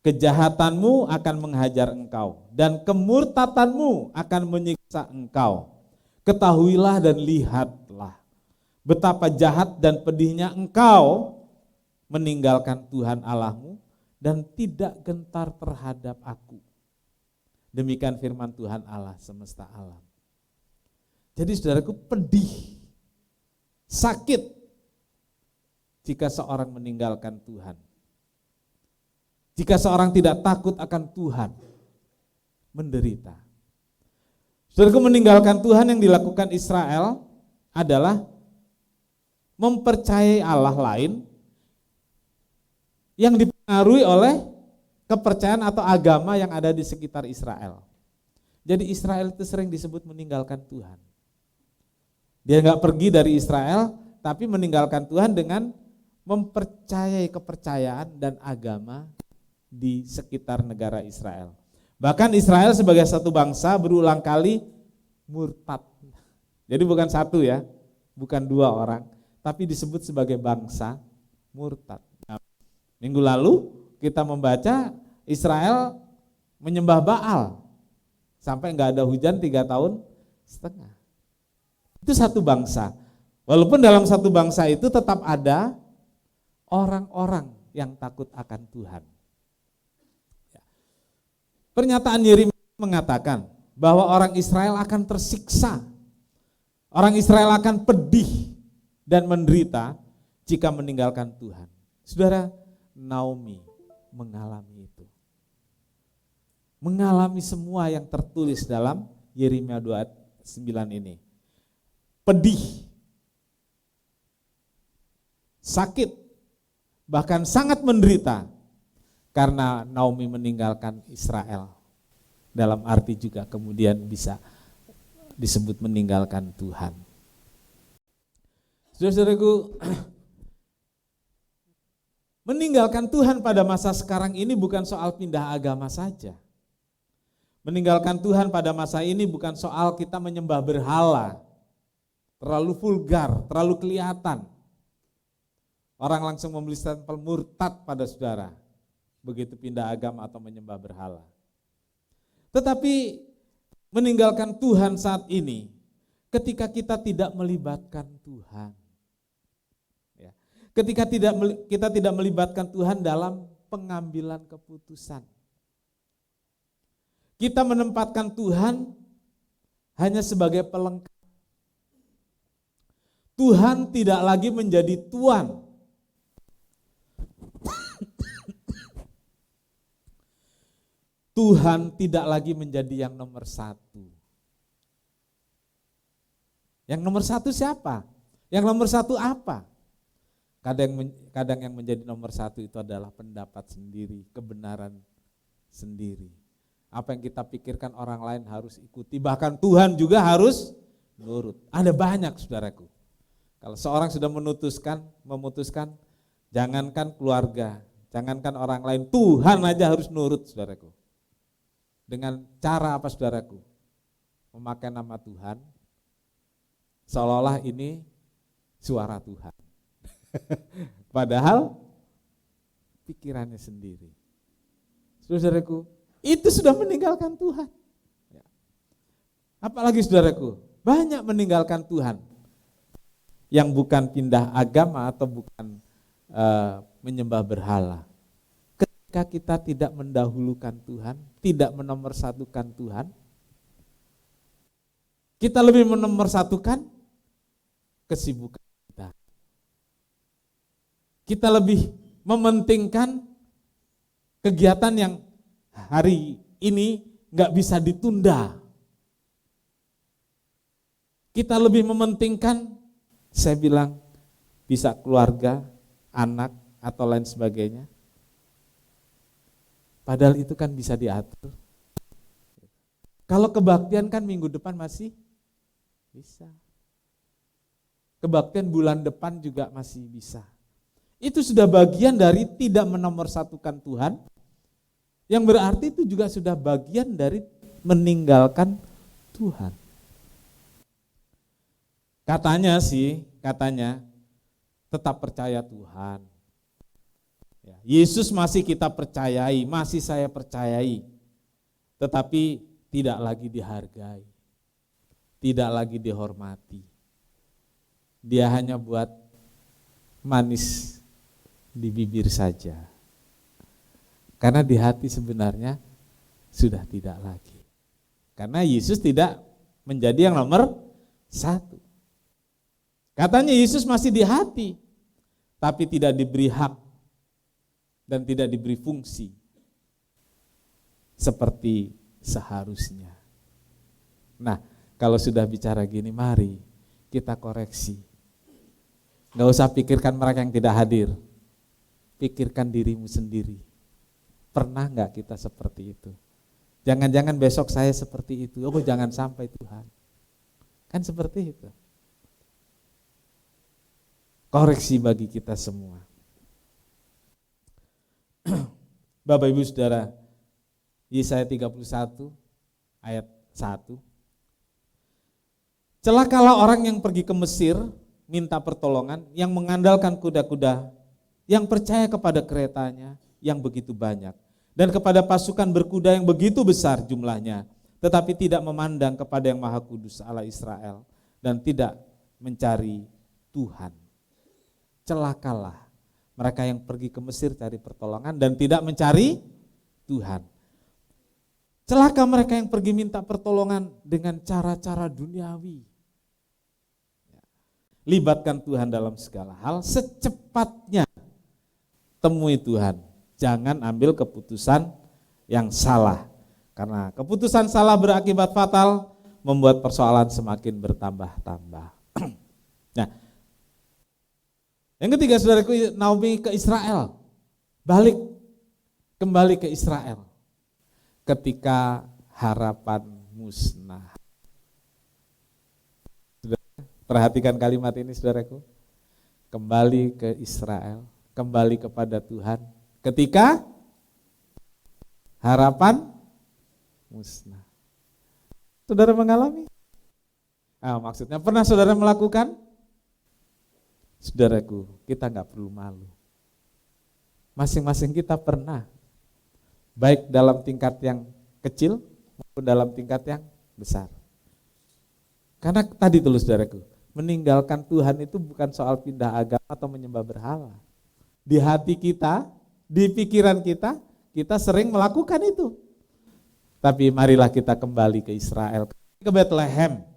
Kejahatanmu akan menghajar engkau dan kemurtatanmu akan menyiksa engkau. Ketahuilah dan lihatlah betapa jahat dan pedihnya engkau meninggalkan Tuhan Allahmu dan tidak gentar terhadap aku. Demikian firman Tuhan Allah semesta alam. Jadi saudaraku, pedih, sakit jika seorang meninggalkan Tuhan. Jika seorang tidak takut akan Tuhan, menderita. Saudaraku, meninggalkan Tuhan yang dilakukan Israel adalah mempercayai Allah lain yang dipengaruhi oleh kepercayaan atau agama yang ada di sekitar Israel. Jadi Israel itu sering disebut meninggalkan Tuhan. Dia nggak pergi dari Israel, tapi meninggalkan Tuhan dengan mempercayai kepercayaan dan agama di sekitar negara Israel. Bahkan Israel sebagai satu bangsa berulang kali murtad. Jadi bukan satu ya, bukan dua orang, tapi disebut sebagai bangsa murtad. Nah, minggu lalu kita membaca Israel menyembah Baal sampai nggak ada hujan 3,5 tahun. Itu satu bangsa. Walaupun dalam satu bangsa itu tetap ada orang-orang yang takut akan Tuhan. Pernyataan Yeremia mengatakan bahwa orang Israel akan tersiksa, orang Israel akan pedih dan menderita jika meninggalkan Tuhan. Saudara, Naomi mengalami itu. Mengalami semua yang tertulis dalam Yeremia 2:9 ini. Pedih, sakit, bahkan sangat menderita karena Naomi meninggalkan Israel. Dalam arti juga kemudian bisa disebut meninggalkan Tuhan. Saudara-saudaraku, meninggalkan Tuhan pada masa sekarang ini bukan soal pindah agama saja. Meninggalkan Tuhan pada masa ini bukan soal kita menyembah berhala, terlalu vulgar, terlalu kelihatan. Orang langsung membeli stempel murtad pada saudara, begitu pindah agama atau menyembah berhala. Tetapi meninggalkan Tuhan saat ini, ketika kita tidak melibatkan Tuhan. Ya. Ketika kita tidak melibatkan Tuhan dalam pengambilan keputusan. Kita menempatkan Tuhan hanya sebagai pelengkap. Tuhan tidak lagi menjadi tuan. Tuhan tidak lagi menjadi yang nomor satu. Yang nomor satu siapa? Yang nomor satu apa? Kadang yang menjadi nomor satu itu adalah pendapat sendiri, kebenaran sendiri. Apa yang kita pikirkan orang lain harus ikuti, bahkan Tuhan juga harus nurut. Ada banyak saudaraku. Kalau seorang sudah memutuskan, jangankan keluarga, jangankan orang lain, Tuhan aja harus nurut saudaraku. Dengan cara apa saudaraku? Memakai nama Tuhan, seolah-olah ini suara Tuhan. Padahal pikirannya sendiri. Saudaraku, itu sudah meninggalkan Tuhan. Apalagi saudaraku, banyak meninggalkan Tuhan yang bukan pindah agama atau bukan menyembah berhala. Ketika kita tidak mendahulukan Tuhan, tidak menomorsatukan Tuhan, kita lebih menomorsatukan kesibukan kita. Kita lebih mementingkan kegiatan yang hari ini nggak bisa ditunda. Kita lebih mementingkan, saya bilang, bisa keluarga, anak, atau lain sebagainya. Padahal itu kan bisa diatur. Kalau kebaktian kan minggu depan masih bisa. Kebaktian bulan depan juga masih bisa. Itu sudah bagian dari tidak menomorsatukan Tuhan, yang berarti itu juga sudah bagian dari meninggalkan Tuhan. Katanya tetap percaya Tuhan. Ya, Yesus masih kita percayai, masih saya percayai, tetapi tidak lagi dihargai, tidak lagi dihormati. Dia hanya buat manis di bibir saja. Karena di hati sebenarnya sudah tidak lagi. Karena Yesus tidak menjadi yang nomor 1. Katanya Yesus masih di hati, tapi tidak diberi hak dan tidak diberi fungsi seperti seharusnya. Nah, kalau sudah bicara gini, mari kita koreksi. Nggak usah pikirkan mereka yang tidak hadir, pikirkan dirimu sendiri. Pernah nggak kita seperti itu? Jangan-jangan besok saya seperti itu. Oh, jangan sampai Tuhan. Kan seperti itu. Koreksi bagi kita semua. Bapak Ibu Saudara, Yesaya 31 ayat 1. Celakalah orang yang pergi ke Mesir minta pertolongan, yang mengandalkan kuda-kuda, yang percaya kepada keretanya yang begitu banyak, dan kepada pasukan berkuda yang begitu besar jumlahnya, tetapi tidak memandang kepada yang Maha Kudus Allah Israel, dan tidak mencari Tuhan. Celakalah mereka yang pergi ke Mesir cari pertolongan dan tidak mencari Tuhan. Celaka mereka yang pergi minta pertolongan dengan cara-cara duniawi. Libatkan Tuhan dalam segala hal, secepatnya temui Tuhan. Jangan ambil keputusan yang salah. Karena keputusan salah berakibat fatal, membuat persoalan semakin bertambah-tambah. Nah, yang ketiga saudaraku, Naomi ke Israel. Kembali ke Israel. Ketika harapan musnah. Perhatikan kalimat ini saudaraku. Kembali ke Israel, kembali kepada Tuhan. Ketika harapan musnah. Saudara mengalami? Maksudnya pernah saudara melakukan? Saudaraku, kita nggak perlu malu. Masing-masing kita pernah. Baik dalam tingkat yang kecil maupun dalam tingkat yang besar. Karena tadi tulis saudaraku, meninggalkan Tuhan itu bukan soal pindah agama atau menyembah berhala. Di hati kita, di pikiran kita sering melakukan itu. Tapi marilah kita kembali ke Israel, ke Bethlehem.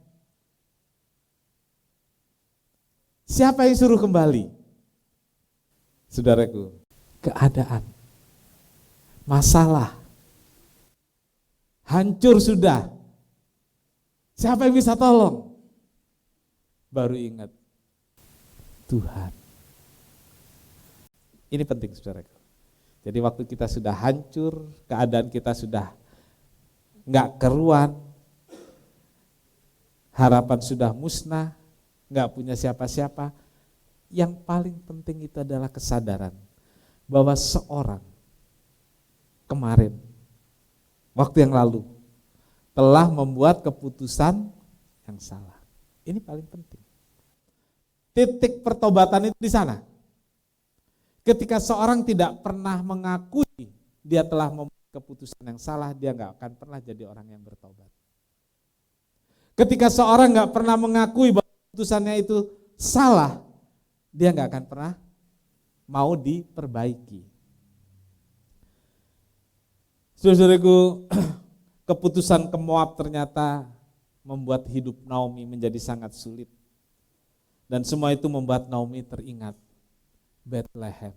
Siapa yang suruh kembali? Saudaraku, keadaan. Masalah. Hancur sudah. Siapa yang bisa tolong? Baru ingat Tuhan. Ini penting saudaraku. Jadi waktu kita sudah hancur, keadaan kita sudah enggak keruan, harapan sudah musnah, enggak punya siapa-siapa, yang paling penting itu adalah kesadaran bahwa seorang kemarin, waktu yang lalu, telah membuat keputusan yang salah. Ini paling penting. Titik pertobatan itu di sana. Ketika seorang tidak pernah mengakui dia telah membuat keputusan yang salah, dia nggak akan pernah jadi orang yang bertobat. Ketika seorang nggak pernah mengakui bahwa keputusannya itu salah, dia nggak akan pernah mau diperbaiki. Saudaraku, keputusan ke Moab ternyata membuat hidup Naomi menjadi sangat sulit. Dan semua itu membuat Naomi teringat Bethlehem.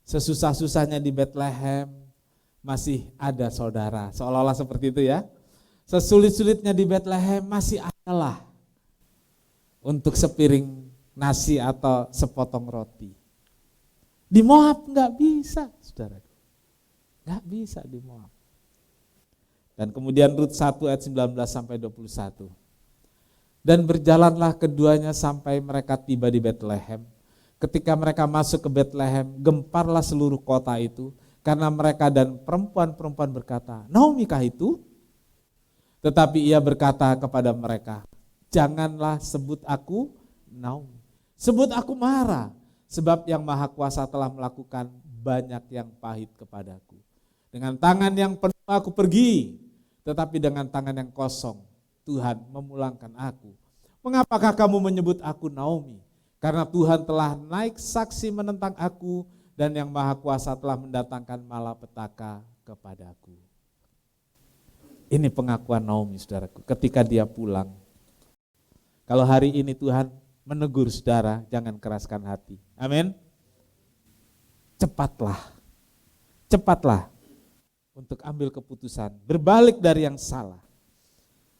Sesusah-susahnya di Bethlehem masih ada saudara, seolah-olah seperti itu ya. Sesulit-sulitnya di Bethlehem masih adalah untuk sepiring nasi atau sepotong roti. Di Moab nggak bisa, saudaraku. Nggak bisa di Moab. Dan kemudian Rut 1 ayat 19 sampai 21. Dan berjalanlah keduanya sampai mereka tiba di Betlehem. Ketika mereka masuk ke Betlehem, gemparlah seluruh kota itu, karena mereka dan perempuan-perempuan berkata, Naomi kah itu? Tetapi ia berkata kepada mereka, janganlah sebut aku Naomi, sebut aku Mara, sebab yang Maha Kuasa telah melakukan banyak yang pahit kepadaku. Dengan tangan yang penuh aku pergi, tetapi dengan tangan yang kosong Tuhan memulangkan aku. Mengapakah kamu menyebut aku Naomi? Karena Tuhan telah naik saksi menentang aku, dan yang Maha Kuasa telah mendatangkan malapetaka kepadaku. Ini pengakuan Naomi, saudaraku, ketika dia pulang. Kalau hari ini Tuhan menegur saudara, jangan keraskan hati. Amin. Cepatlah untuk ambil keputusan, berbalik dari yang salah.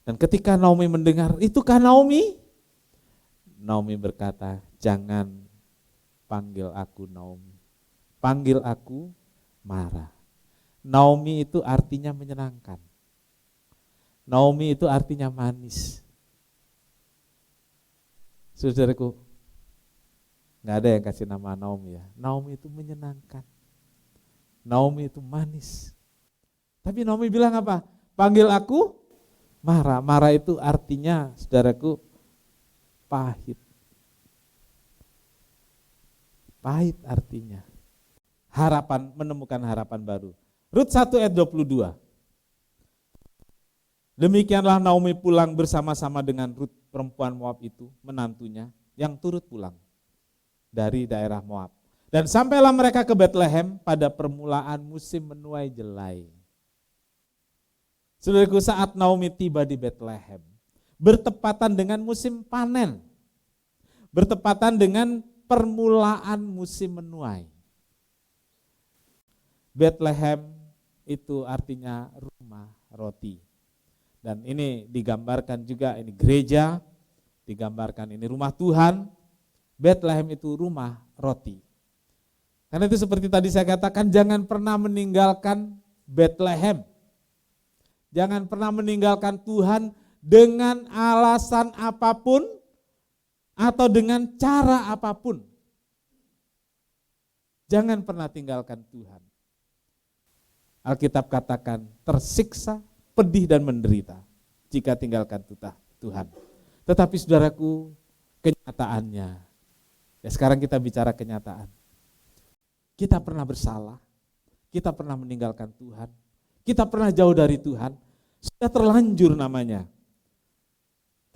Dan ketika Naomi mendengar, itukah Naomi? Naomi berkata, jangan panggil aku Naomi, panggil aku Mara. Naomi itu artinya menyenangkan. Naomi itu artinya manis. Saudaraku, nggak ada yang kasih nama Naomi ya. Naomi itu menyenangkan. Naomi itu manis. Tapi Naomi bilang apa? Panggil aku Mara. Mara itu artinya, saudaraku, pahit. Pahit artinya harapan, menemukan harapan baru. Rut 1 ayat 22. Demikianlah Naomi pulang bersama-sama dengan Rut perempuan Moab itu, menantunya, yang turut pulang dari daerah Moab. Dan sampailah mereka ke Betlehem pada permulaan musim menuai jelai. Saudaraku, saat Naomi tiba di Betlehem, bertepatan dengan musim panen, bertepatan dengan permulaan musim menuai. Betlehem itu artinya rumah roti. Dan ini digambarkan juga, ini gereja, digambarkan ini rumah Tuhan. Betlehem itu rumah roti. Karena itu seperti tadi saya katakan, jangan pernah meninggalkan Betlehem. Jangan pernah meninggalkan Tuhan dengan alasan apapun atau dengan cara apapun. Jangan pernah tinggalkan Tuhan. Alkitab katakan tersiksa, pedih dan menderita jika tinggalkan Tuhan. Tetapi saudaraku, kenyataannya, ya sekarang kita bicara kenyataan. Kita pernah bersalah, kita pernah meninggalkan Tuhan, kita pernah jauh dari Tuhan, sudah terlanjur namanya.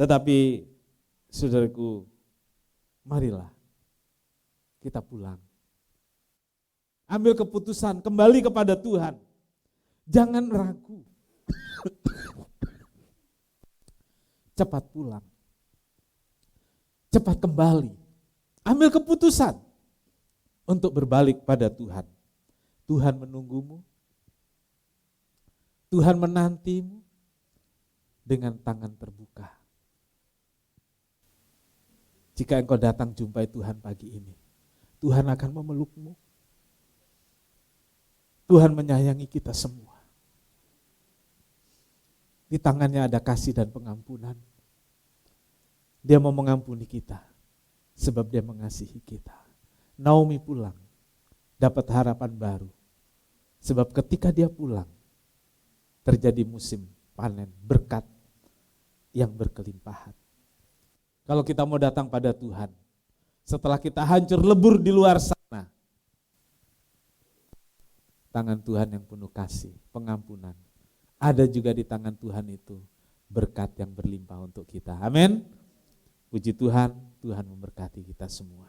Tetapi saudaraku, marilah kita pulang. Ambil keputusan, kembali kepada Tuhan. Jangan ragu. Cepat pulang. Cepat kembali. Ambil keputusan untuk berbalik pada Tuhan. Tuhan menunggumu. Tuhan menantimu dengan tangan terbuka. Jika engkau datang jumpai Tuhan pagi ini, Tuhan akan memelukmu. Tuhan menyayangi kita semua. Di tangannya ada kasih dan pengampunan. Dia mau mengampuni kita sebab dia mengasihi kita. Naomi pulang, dapat harapan baru. Sebab ketika dia pulang, terjadi musim panen, berkat yang berkelimpahan. Kalau kita mau datang pada Tuhan, setelah kita hancur lebur di luar sana, tangan Tuhan yang penuh kasih, pengampunan, ada juga di tangan Tuhan itu berkat yang berlimpah untuk kita. Amin. Puji Tuhan, Tuhan memberkati kita semua.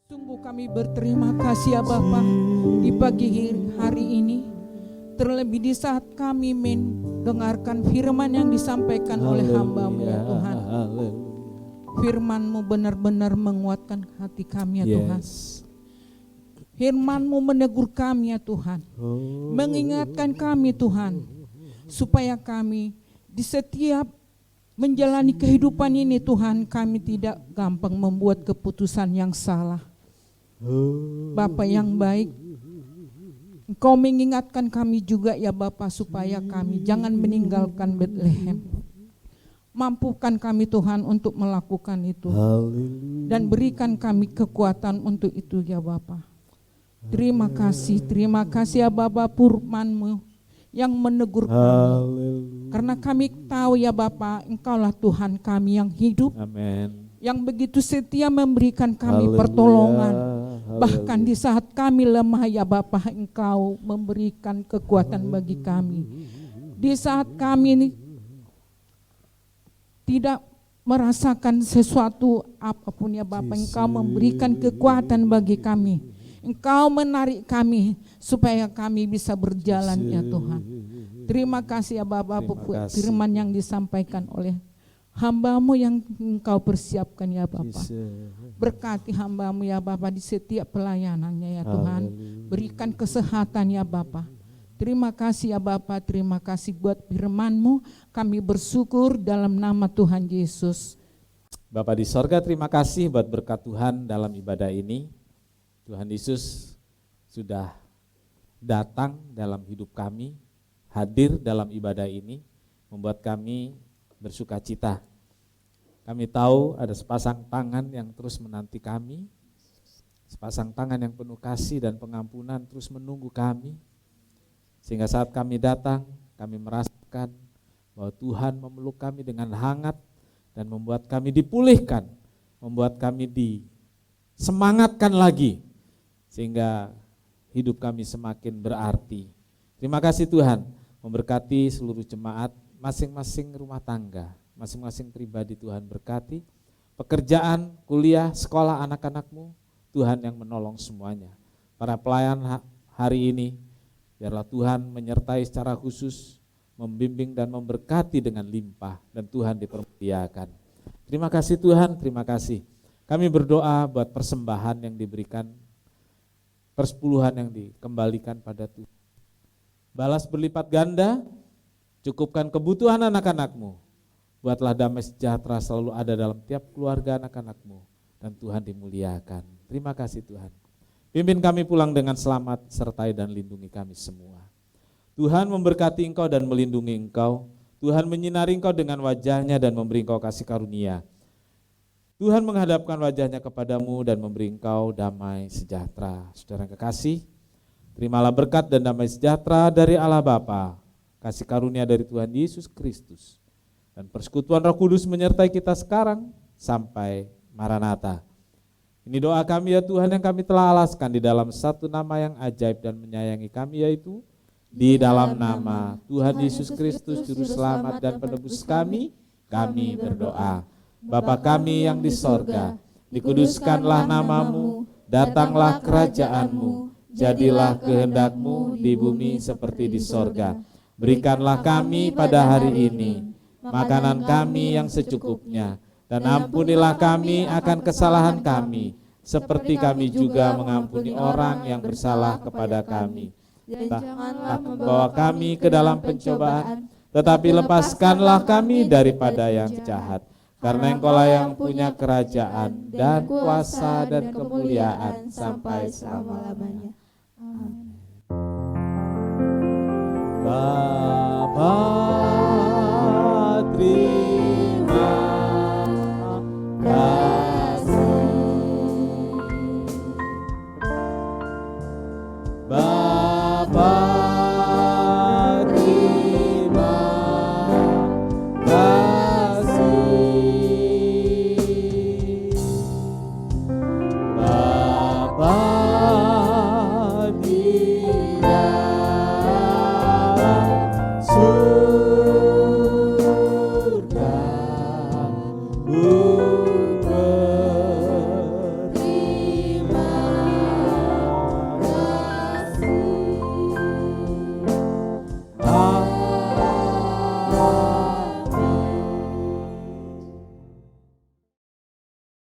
Sungguh kami berterima kasih ya Bapa di pagi hari ini. Terlebih di saat kami mendengarkan firman yang disampaikan oleh hamba-Mu ya Tuhan. Firman-Mu benar-benar menguatkan hati kami ya Tuhan. Firman-Mu menegur kami ya Tuhan. Mengingatkan kami Tuhan. Supaya kami di setiap menjalani kehidupan ini Tuhan, kami tidak gampang membuat keputusan yang salah. Bapa yang baik, Engkau mengingatkan kami juga ya Bapa, supaya kami jangan meninggalkan Bethlehem. Mampukan kami Tuhan untuk melakukan itu. Dan berikan kami kekuatan untuk itu ya Bapa. Terima kasih ya Bapa, firman-Mu yang menegur kami. Karena kami tahu ya Bapa, Engkaulah Tuhan kami yang hidup. Amin. Yang begitu setia memberikan kami pertolongan. Bahkan di saat kami lemah ya Bapa, Engkau memberikan kekuatan bagi kami. Di saat kami ini tidak merasakan sesuatu apapun ya Bapa, Engkau memberikan kekuatan bagi kami. Engkau menarik kami supaya kami bisa berjalan ya Tuhan. Terima kasih ya Bapa, firman yang disampaikan oleh hamba-Mu yang Engkau persiapkan ya Bapa. Berkati hamba-Mu ya Bapa di setiap pelayanannya ya Tuhan. Berikan kesehatan ya Bapa. Terima kasih ya Bapa, terima kasih buat firman-Mu. Kami bersyukur dalam nama Tuhan Yesus. Bapa di sorga, terima kasih buat berkat Tuhan dalam ibadah ini. Tuhan Yesus sudah datang dalam hidup kami, hadir dalam ibadah ini, membuat kami bersuka cita. Kami tahu ada sepasang tangan yang terus menanti kami, sepasang tangan yang penuh kasih dan pengampunan terus menunggu kami. Sehingga saat kami datang, kami merasakan bahwa Tuhan memeluk kami dengan hangat dan membuat kami dipulihkan, membuat kami disemangatkan lagi, sehingga hidup kami semakin berarti. Terima kasih Tuhan, memberkati seluruh jemaat, masing-masing rumah tangga, masing-masing pribadi Tuhan berkati, pekerjaan, kuliah, sekolah anak-anak-Mu, Tuhan yang menolong semuanya. Para pelayan hari ini, biarlah Tuhan menyertai secara khusus, membimbing dan memberkati dengan limpah, dan Tuhan dipermuliakan. Terima kasih Tuhan, terima kasih. Kami berdoa buat persembahan yang diberikan, persepuluhan yang dikembalikan pada Tuhan. Balas berlipat ganda, cukupkan kebutuhan anak-anak-Mu. Buatlah damai sejahtera selalu ada dalam tiap keluarga anak-anak-Mu, dan Tuhan dimuliakan. Terima kasih Tuhan. Pimpin kami pulang dengan selamat, sertai dan lindungi kami semua. Tuhan memberkati engkau dan melindungi engkau. Tuhan menyinari engkau dengan wajahnya dan memberi engkau kasih karunia. Tuhan menghadapkan wajahnya kepadamu dan memberi engkau damai sejahtera. Saudara yang kekasih, terimalah berkat dan damai sejahtera dari Allah Bapa, kasih karunia dari Tuhan Yesus Kristus, dan persekutuan Roh Kudus menyertai kita sekarang sampai Maranatha. Ini doa kami ya Tuhan yang kami telah alaskan di dalam satu nama yang ajaib dan menyayangi kami, yaitu di dalam nama Tuhan Yesus Kristus Juru Selamat dan Penebus kami berdoa. Bapa kami yang di sorga, dikuduskanlah namamu, datanglah kerajaan-Mu, jadilah kehendak-Mu di bumi seperti di sorga. Berikanlah kami pada hari ini makanan kami yang secukupnya, dan ampunilah kami akan kesalahan kami, seperti kami juga mengampuni orang yang bersalah kepada kami. Dan janganlah membawa kami ke dalam pencobaan, tetapi lepaskanlah kami daripada yang jahat. Karena Engkaulah yang punya kerajaan dan kuasa dan kemuliaan sampai selama-lamanya. Amin. Bapa